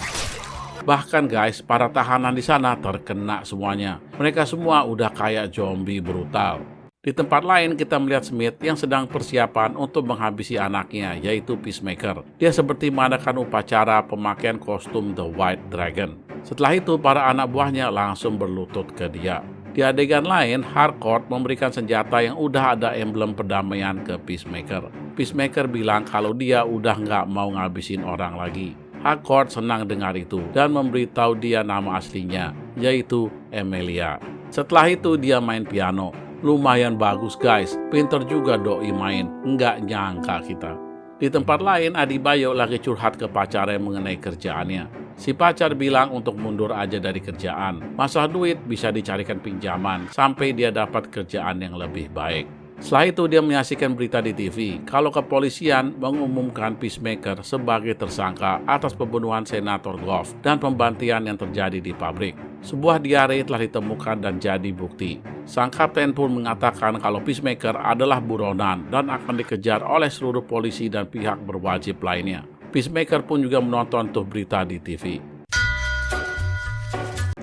Bahkan guys, para tahanan di sana terkena semuanya. Mereka semua udah kayak zombie brutal. Di tempat lain kita melihat Smith yang sedang persiapan untuk menghabisi anaknya, yaitu Peacemaker. Dia seperti mengadakan upacara pemakaian kostum The White Dragon. Setelah itu para anak buahnya langsung berlutut ke dia. Di adegan lain, Harcourt memberikan senjata yang udah ada emblem perdamaian ke Peacemaker. Peacemaker bilang kalau dia udah nggak mau ngabisin orang lagi. Harcourt senang dengar itu dan memberitahu dia nama aslinya, yaitu Emilia. Setelah itu dia main piano. Lumayan bagus guys, pinter juga doi main, nggak nyangka kita. Di tempat lain, Adebayo lagi curhat ke pacarnya mengenai kerjaannya. Si pacar bilang untuk mundur aja dari kerjaan. Masalah duit bisa dicarikan pinjaman sampai dia dapat kerjaan yang lebih baik. Setelah itu dia menyaksikan berita di TV kalau kepolisian mengumumkan Peacemaker sebagai tersangka atas pembunuhan Senator Goff dan pembantian yang terjadi di pabrik. Sebuah diare telah ditemukan dan jadi bukti. Sang kapten pun mengatakan kalau Peacemaker adalah buronan dan akan dikejar oleh seluruh polisi dan pihak berwajib lainnya. Peacemaker pun juga menonton tuh berita di TV.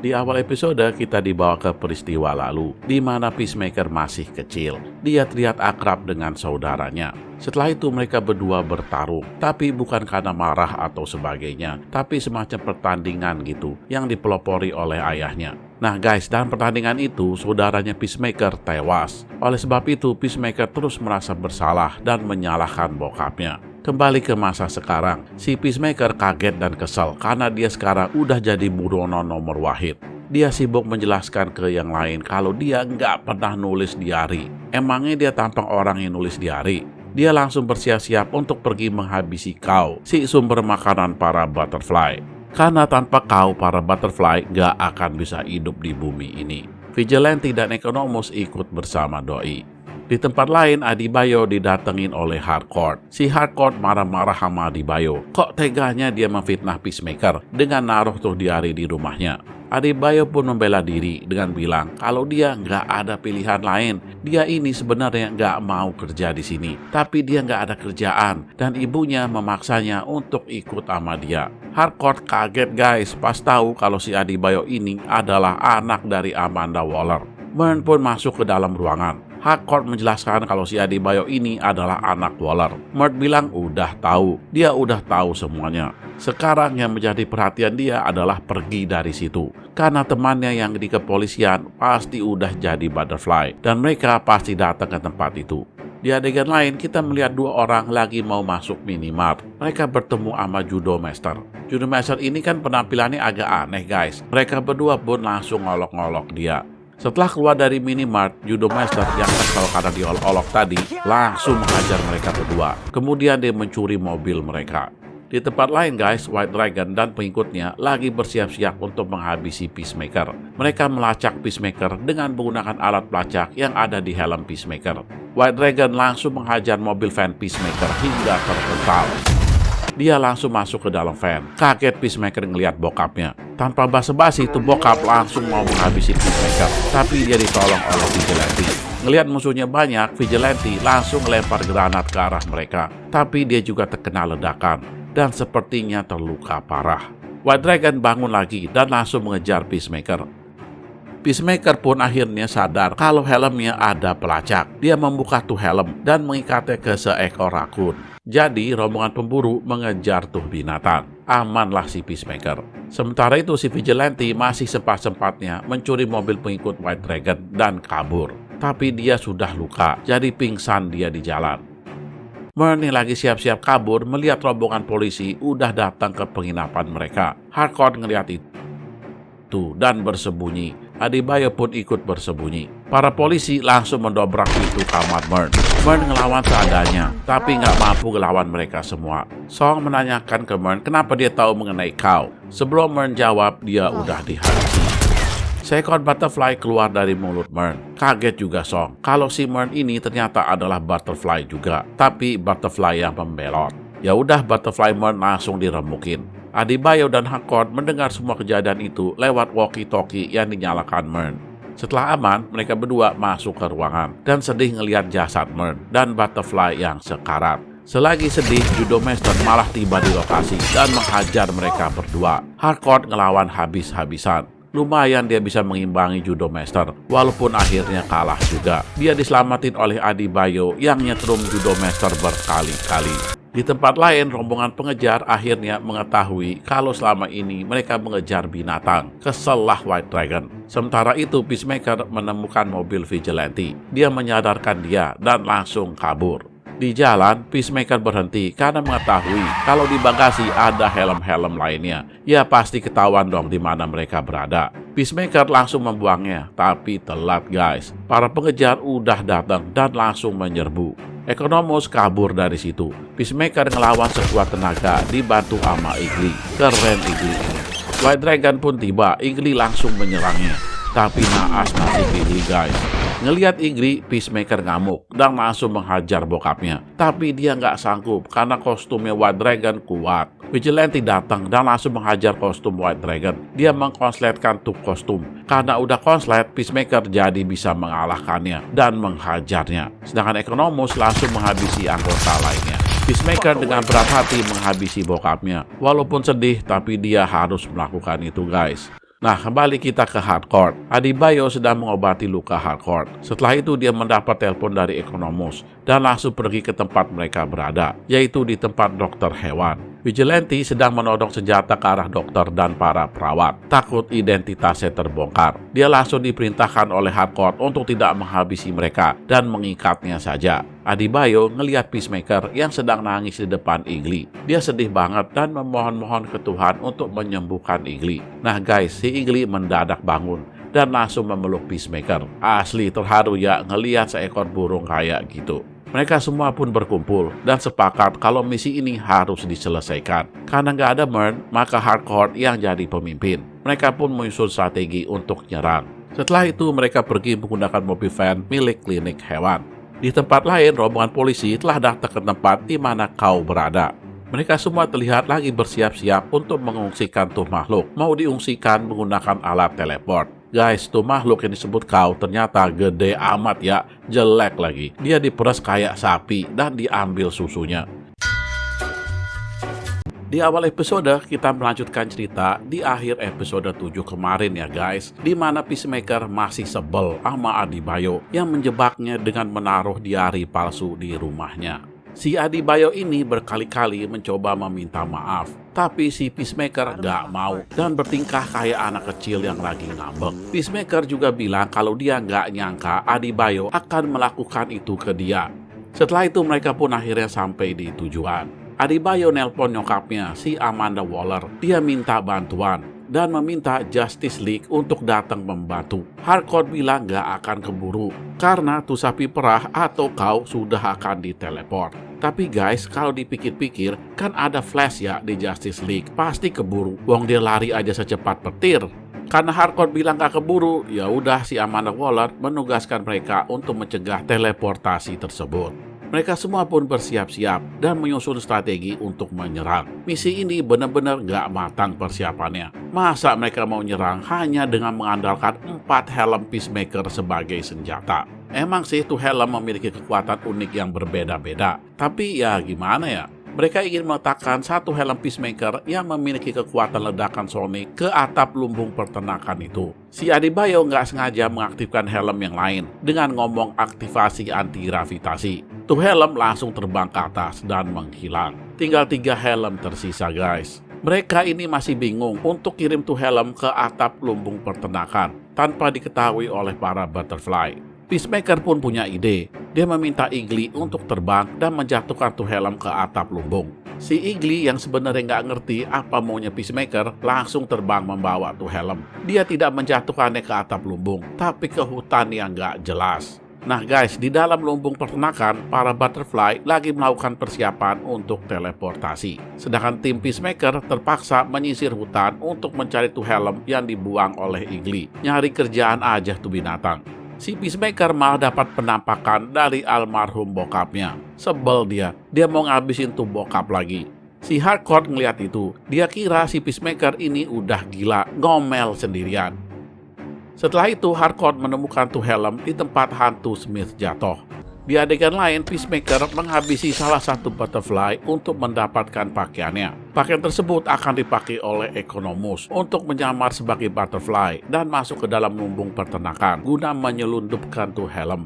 Di awal episode kita dibawa ke peristiwa lalu, di mana Peacemaker masih kecil. Dia terlihat akrab dengan saudaranya. Setelah itu mereka berdua bertarung, tapi bukan karena marah atau sebagainya, tapi semacam pertandingan gitu, yang dipelopori oleh ayahnya. Nah guys, dalam pertandingan itu, saudaranya Peacemaker tewas. Oleh sebab itu, Peacemaker terus merasa bersalah dan menyalahkan bokapnya. Kembali ke masa sekarang, si Peacemaker kaget dan kesal karena dia sekarang udah jadi buronan nomor wahid. Dia sibuk menjelaskan ke yang lain kalau dia nggak pernah nulis diari. Emangnya dia tampang orang yang nulis diari? Dia langsung bersiap-siap untuk pergi menghabisi Cow, si sumber makanan para butterfly. Karena tanpa Cow, para butterfly nggak akan bisa hidup di bumi ini. Vigilante dan Economus ikut bersama Doi. Di tempat lain, Adebayo didatengin oleh Harcourt. Si Harcourt marah-marah sama Adebayo. Kok teganya dia memfitnah Peacemaker dengan naruh tuh diari di rumahnya. Adebayo pun membela diri dengan bilang kalau dia nggak ada pilihan lain. Dia ini sebenarnya nggak mau kerja di sini, tapi dia nggak ada kerjaan dan ibunya memaksanya untuk ikut sama dia. Harcourt kaget guys pas tahu kalau si Adebayo ini adalah anak dari Amanda Waller. Mern pun masuk ke dalam ruangan. Harcourt menjelaskan kalau si Adebayo ini adalah anak Waller. Mert bilang udah tahu, dia udah tahu semuanya. Sekarang yang menjadi perhatian dia adalah pergi dari situ. Karena temannya yang di kepolisian pasti udah jadi butterfly dan mereka pasti datang ke tempat itu. Di adegan lain kita melihat dua orang lagi mau masuk minimart. Mereka bertemu sama Judo Master. Judo Master ini kan penampilannya agak aneh guys. Mereka berdua pun langsung ngolok-ngolok dia. Setelah keluar dari minimart, Judo Master yang kesal karena diolok-olok tadi langsung menghajar mereka berdua. Kemudian dia mencuri mobil mereka. Di tempat lain guys, White Dragon dan pengikutnya lagi bersiap-siap untuk menghabisi Peacemaker. Mereka melacak Peacemaker dengan menggunakan alat pelacak yang ada di helm Peacemaker. White Dragon langsung menghajar mobil van Peacemaker hingga terpental. Dia langsung masuk ke dalam van. Kaget Peacemaker ngelihat bokapnya. Tanpa basa-basi tuh bokap langsung mau menghabisi Peacemaker. Tapi dia ditolong oleh Vigilante. Ngelihat musuhnya banyak, Vigilante langsung melempar granat ke arah mereka. Tapi dia juga terkena ledakan dan sepertinya terluka parah. White Dragon bangun lagi dan langsung mengejar Peacemaker. Peacemaker pun akhirnya sadar kalau helmnya ada pelacak. Dia membuka tuh helm dan mengikatnya ke seekor rakun. Jadi rombongan pemburu mengejar tuh binatang. Amanlah si Peacemaker. Sementara itu si Vigilante masih sempat-sempatnya mencuri mobil pengikut White Dragon dan kabur. Tapi dia sudah luka, jadi pingsan dia di jalan. Mern lagi siap-siap kabur melihat rombongan polisi udah datang ke penginapan mereka. Harcourt ngeliat itu dan bersembunyi. Adebayo pun ikut bersembunyi. Para polisi langsung mendobrak pintu kamar Mern. Mern ngelawan seadanya, tapi nggak mampu ngelawan mereka semua. Song menanyakan ke Mern kenapa dia tahu mengenai Cow. Sebelum Mern jawab, dia udah dihabisi. Seekor butterfly keluar dari mulut Mern. Kaget juga Song kalau si Mern ini ternyata adalah butterfly juga, tapi butterfly yang membelot. Ya udah, butterfly Mern langsung diremukin. Adebayo dan Harcourt mendengar semua kejadian itu lewat walkie-talkie yang dinyalakan Mern. Setelah aman, mereka berdua masuk ke ruangan dan sedih ngelihat jasad Mern dan butterfly yang sekarat. Selagi sedih, Judo Master malah tiba di lokasi dan menghajar mereka berdua. Harcourt ngelawan habis-habisan. Lumayan dia bisa mengimbangi Judo Master, walaupun akhirnya kalah juga. Dia diselamatin oleh Adebayo yang nyetrum Judo Master berkali-kali. Di tempat lain, rombongan pengejar akhirnya mengetahui kalau selama ini mereka mengejar binatang. Kesellah White Dragon. Sementara itu, Peacemaker menemukan mobil Vigilante. Dia menyadarkan dia dan langsung kabur. Di jalan, Peacemaker berhenti karena mengetahui kalau di bagasi ada helm-helm lainnya. Ya pasti ketahuan dong di mana mereka berada. Peacemaker langsung membuangnya, tapi telat guys. Para pengejar udah datang dan langsung menyerbu. Economus kabur dari situ. Peacemaker ngelawan sekuat tenaga dibantu sama Igli. Keren Igli ini. White Dragon pun tiba. Igli langsung menyerangnya. Tapi naas nasib Igli guys. Ngelihat Igli, Peacemaker ngamuk dan langsung menghajar bokapnya. Tapi dia nggak sanggup karena kostumnya White Dragon kuat. Vigilante datang dan langsung menghajar kostum White Dragon. Dia mengkonsletkan tuh kostum. Karena udah konslet, Peacemaker jadi bisa mengalahkannya dan menghajarnya. Sedangkan Economus langsung menghabisi anggota lainnya. Peacemaker dengan berat hati menghabisi bokapnya. Walaupun sedih, tapi dia harus melakukan itu, guys. Nah, kembali kita ke Hardcore. Adebayo sedang mengobati luka Hardcore. Setelah itu dia mendapat telepon dari Economus dan langsung pergi ke tempat mereka berada, yaitu di tempat dokter hewan. Vigilante sedang menodong senjata ke arah dokter dan para perawat, takut identitasnya terbongkar. Dia langsung diperintahkan oleh Hardcore untuk tidak menghabisi mereka dan mengikatnya saja. Adebayo ngelihat Peacemaker yang sedang nangis di depan Igli. Dia sedih banget dan memohon-mohon ke Tuhan untuk menyembuhkan Igli. Nah guys, si Igli mendadak bangun dan langsung memeluk Peacemaker. Asli terharu ya ngelihat seekor burung kayak gitu. Mereka semua pun berkumpul dan sepakat kalau misi ini harus diselesaikan. Karena nggak ada Mern, maka Hardcore yang jadi pemimpin. Mereka pun menyusun strategi untuk nyerang. Setelah itu mereka pergi menggunakan mobil van milik klinik hewan. Di tempat lain, rombongan polisi telah datang ke tempat di mana kau berada. Mereka semua terlihat lagi bersiap-siap untuk mengungsikan tuh makhluk. Mau diungsikan menggunakan alat teleport. Guys, tuh makhluk yang disebut kau ternyata gede amat ya, jelek lagi. Dia diperas kayak sapi dan diambil susunya. Di awal episode, kita melanjutkan cerita di akhir episode 7 kemarin ya guys, di mana Peacemaker masih sebel sama Adebayo yang menjebaknya dengan menaruh diari palsu di rumahnya. Si Adebayo ini berkali-kali mencoba meminta maaf, tapi si Peacemaker gak mau dan bertingkah kayak anak kecil yang lagi ngambek. Peacemaker juga bilang kalau dia gak nyangka Adebayo akan melakukan itu ke dia. Setelah itu mereka pun akhirnya sampai di tujuan. Adebayo nelpon nyokapnya, si Amanda Waller. Dia minta bantuan dan meminta Justice League untuk datang membantu. Hardcore bilang gak akan keburu karena tuh sapi perah atau kau sudah akan diteleport. Tapi guys, kalau dipikir-pikir kan ada Flash ya di Justice League, pasti keburu. Wong dia lari aja secepat petir. Karena Hardcore bilang gak keburu, ya udah si Amanda Waller menugaskan mereka untuk mencegah teleportasi tersebut. Mereka semua pun bersiap-siap dan menyusun strategi untuk menyerang. Misi ini benar-benar gak matang persiapannya. Masa mereka mau nyerang hanya dengan mengandalkan 4 helm Peacemaker sebagai senjata? Emang sih tuh helm memiliki kekuatan unik yang berbeda-beda. Tapi ya gimana ya? Mereka ingin meletakkan satu helm Peacemaker yang memiliki kekuatan ledakan sonik ke atap lumbung peternakan itu. Si Adebayo nggak sengaja mengaktifkan helm yang lain dengan ngomong aktivasi anti-gravitasi. Tuh helm langsung terbang ke atas dan menghilang. Tinggal 3 helm tersisa guys. Mereka ini masih bingung untuk kirim tuh helm ke atap lumbung peternakan tanpa diketahui oleh para butterfly. Peacemaker pun punya ide. Dia meminta Igli untuk terbang dan menjatuhkan tuh helm ke atap lumbung. Si Igli yang sebenarnya nggak ngerti apa maunya Peacemaker langsung terbang membawa tuh helm. Dia tidak menjatuhkannya ke atap lumbung, tapi ke hutan yang nggak jelas. Nah guys, di dalam lumbung peternakan, para butterfly lagi melakukan persiapan untuk teleportasi. Sedangkan tim Peacemaker terpaksa menyisir hutan untuk mencari tuh helm yang dibuang oleh Igli. Nyari kerjaan aja tuh binatang. Si Peacemaker malah dapat penampakan dari almarhum bokapnya. Sebel dia mau ngabisin tuh bokap lagi. Si Hardcore ngeliat itu, dia kira si Peacemaker ini udah gila, ngomel sendirian. Setelah itu Hardcore menemukan tuh helm di tempat hantu Smith jatuh. Di adegan lain, Peacemaker menghabisi salah satu butterfly untuk mendapatkan pakaiannya. Pakaian tersebut akan dipakai oleh Economus untuk menyamar sebagai butterfly dan masuk ke dalam lumbung peternakan guna menyelundupkan tuh helm.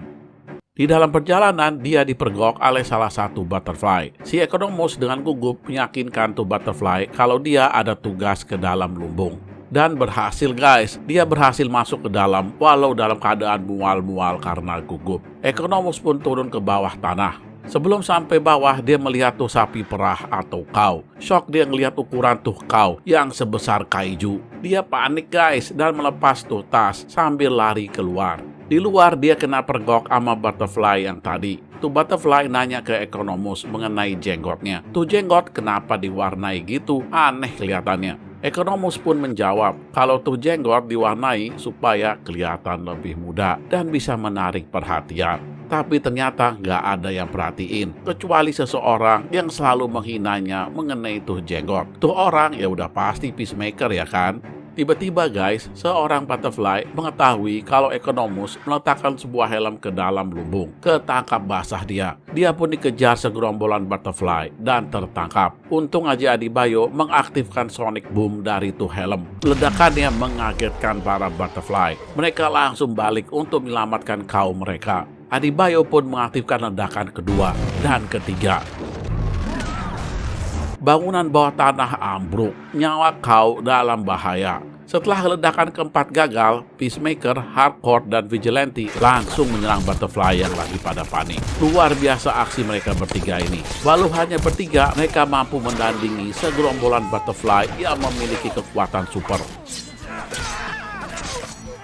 Di dalam perjalanan, dia dipergok oleh salah satu butterfly. Si Economus dengan gugup meyakinkan tuh butterfly kalau dia ada tugas ke dalam lumbung. Dan berhasil guys, dia berhasil masuk ke dalam walau dalam keadaan mual-mual karena gugup. Economus pun turun ke bawah tanah. Sebelum sampai bawah, dia melihat tuh sapi perah atau kau. Shock dia ngelihat ukuran tuh kau yang sebesar kaiju. Dia panik guys dan melepas tuh tas sambil lari keluar. Di luar dia kena pergok sama butterfly yang tadi. Tuh butterfly nanya ke Economus mengenai jenggotnya. Tuh jenggot kenapa diwarnai gitu? Aneh kelihatannya. Economus pun menjawab kalau tuh jenggot diwarnai supaya kelihatan lebih muda dan bisa menarik perhatian. Tapi ternyata nggak ada yang perhatiin, kecuali seseorang yang selalu menghinanya mengenai tuh jenggot. Tuh orang ya udah pasti Peacemaker ya kan? Tiba-tiba guys, seorang butterfly mengetahui kalau Economus meletakkan sebuah helm ke dalam lumbung. Ketangkap basah dia. Dia pun dikejar segerombolan butterfly dan tertangkap. Untung aja Adebayo mengaktifkan sonic boom dari tuh helm. Ledakannya mengagetkan para butterfly. Mereka langsung balik untuk menyelamatkan kaum mereka. Adebayo pun mengaktifkan ledakan kedua dan ketiga. Bangunan bawah tanah ambruk, nyawa kau dalam bahaya. Setelah ledakan keempat gagal, Peacemaker, Hardcore, dan Vigilante langsung menyerang Butterfly yang lagi pada panik. Luar biasa aksi mereka bertiga ini. Walau hanya bertiga, mereka mampu mendandingi segerombolan Butterfly yang memiliki kekuatan super.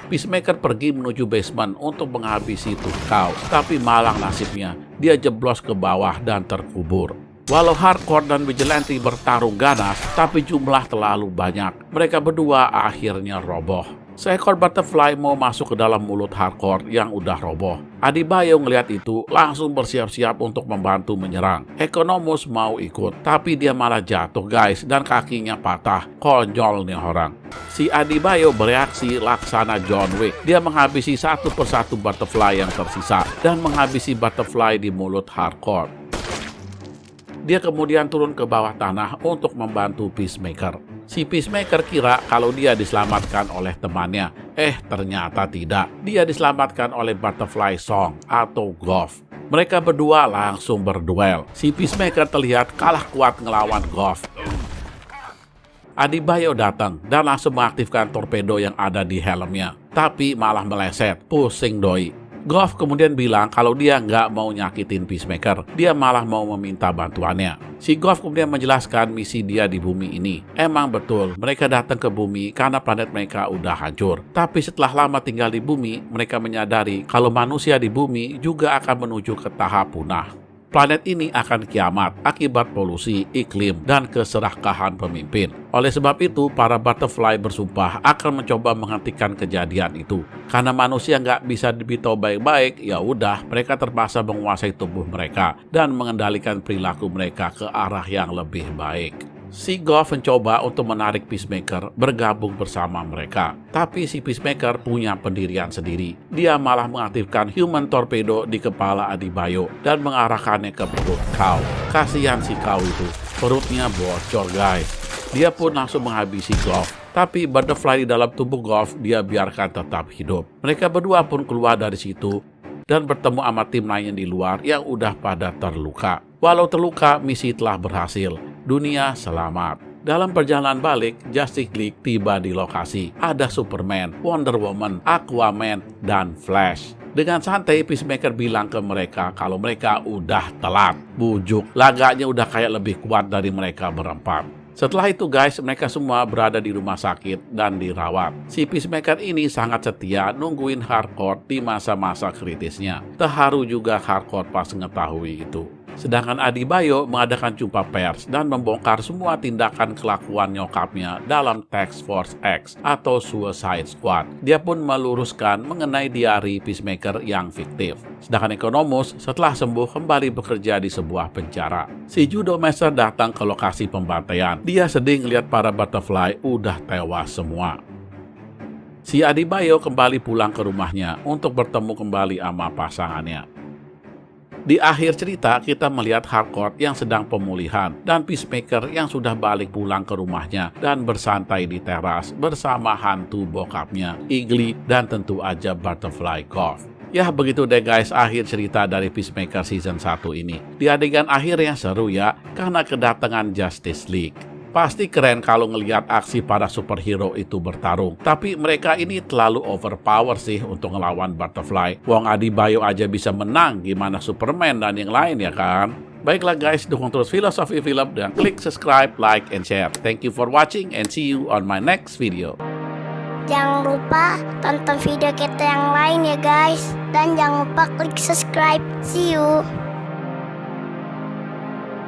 Peacemaker pergi menuju basement untuk menghabisi tuh kau, tapi malang nasibnya, dia jeblos ke bawah dan terkubur. Walau Hardcore dan Vigilante bertarung ganas, tapi jumlah terlalu banyak. Mereka berdua akhirnya roboh. Seekor butterfly mau masuk ke dalam mulut Hardcore yang udah roboh. Adebayo ngelihat itu langsung bersiap-siap untuk membantu menyerang. Economus mau ikut, tapi dia malah jatuh guys dan kakinya patah. Konyol nih orang. Si Adebayo bereaksi laksana John Wick. Dia menghabisi satu persatu butterfly yang tersisa dan menghabisi butterfly di mulut Hardcore. Dia kemudian turun ke bawah tanah untuk membantu Peacemaker. Si Peacemaker kira kalau dia diselamatkan oleh temannya. Ternyata tidak. Dia diselamatkan oleh Butterfly Song atau Goff. Mereka berdua langsung berduel. Si Peacemaker terlihat kalah kuat ngelawan Goff. Adebayo datang dan langsung mengaktifkan torpedo yang ada di helmnya. Tapi malah meleset. Pusing doi. Goff kemudian bilang kalau dia nggak mau nyakitin Peacemaker, dia malah mau meminta bantuannya. Si Goff kemudian menjelaskan misi dia di bumi ini. Emang betul, mereka datang ke bumi karena planet mereka udah hancur. Tapi setelah lama tinggal di bumi, mereka menyadari kalau manusia di bumi juga akan menuju ke tahap punah. Planet ini akan kiamat akibat polusi, iklim, dan keserakahan pemimpin. Oleh sebab itu, para butterfly bersumpah akan mencoba menghentikan kejadian itu. Karena manusia nggak bisa dipantau baik-baik, ya udah mereka terpaksa menguasai tubuh mereka dan mengendalikan perilaku mereka ke arah yang lebih baik. Si Goff mencoba untuk menarik Peacemaker bergabung bersama mereka. Tapi si Peacemaker punya pendirian sendiri. Dia malah mengaktifkan Human Torpedo di kepala Adebayo dan mengarahkannya ke perut kau. Kasihan si kau itu, perutnya bocor guys. Dia pun langsung menghabisi Goff. Tapi butterfly di dalam tubuh Goff dia biarkan tetap hidup. Mereka berdua pun keluar dari situ dan bertemu sama tim lain di luar yang udah pada terluka. Walau terluka, misi telah berhasil. Dunia selamat. Dalam perjalanan balik, Justice League tiba di lokasi. Ada Superman, Wonder Woman, Aquaman, dan Flash. Dengan santai, Peacemaker bilang ke mereka kalau mereka udah telat. Bujuk, laganya udah kayak lebih kuat dari mereka berempat. Setelah itu guys, mereka semua berada di rumah sakit dan dirawat. Si Peacemaker ini sangat setia nungguin Hardcore di masa-masa kritisnya. Terharu juga Hardcore pas mengetahui itu. Sedangkan Adebayo mengadakan jumpa pers dan membongkar semua tindakan kelakuan nyokapnya dalam Task Force X atau Suicide Squad. Dia pun meluruskan mengenai diari Peacemaker yang fiktif. Sedangkan Economus setelah sembuh kembali bekerja di sebuah penjara. Si Judomaster datang ke lokasi pembantaian. Dia sedih ngeliat para butterfly udah tewas semua. Si Adebayo kembali pulang ke rumahnya untuk bertemu kembali sama pasangannya. Di akhir cerita, kita melihat Hardcore yang sedang pemulihan dan Peacemaker yang sudah balik pulang ke rumahnya dan bersantai di teras bersama hantu bokapnya, Igli, dan tentu aja Butterfly Goff. Ya begitu deh guys, akhir cerita dari Peacemaker Season 1 ini. Di adegan akhirnya seru ya, karena kedatangan Justice League. Pasti keren kalau ngelihat aksi para superhero itu bertarung. Tapi mereka ini terlalu overpower sih untuk ngelawan Butterfly. Wong Adebayo aja bisa menang, gimana Superman dan yang lain ya kan? Baiklah guys, dukung terus Filosofi Film dan klik subscribe, like, and share. Thank you for watching and see you on my next video. Jangan lupa tonton video kita yang lain ya guys. Dan jangan lupa klik subscribe. See you.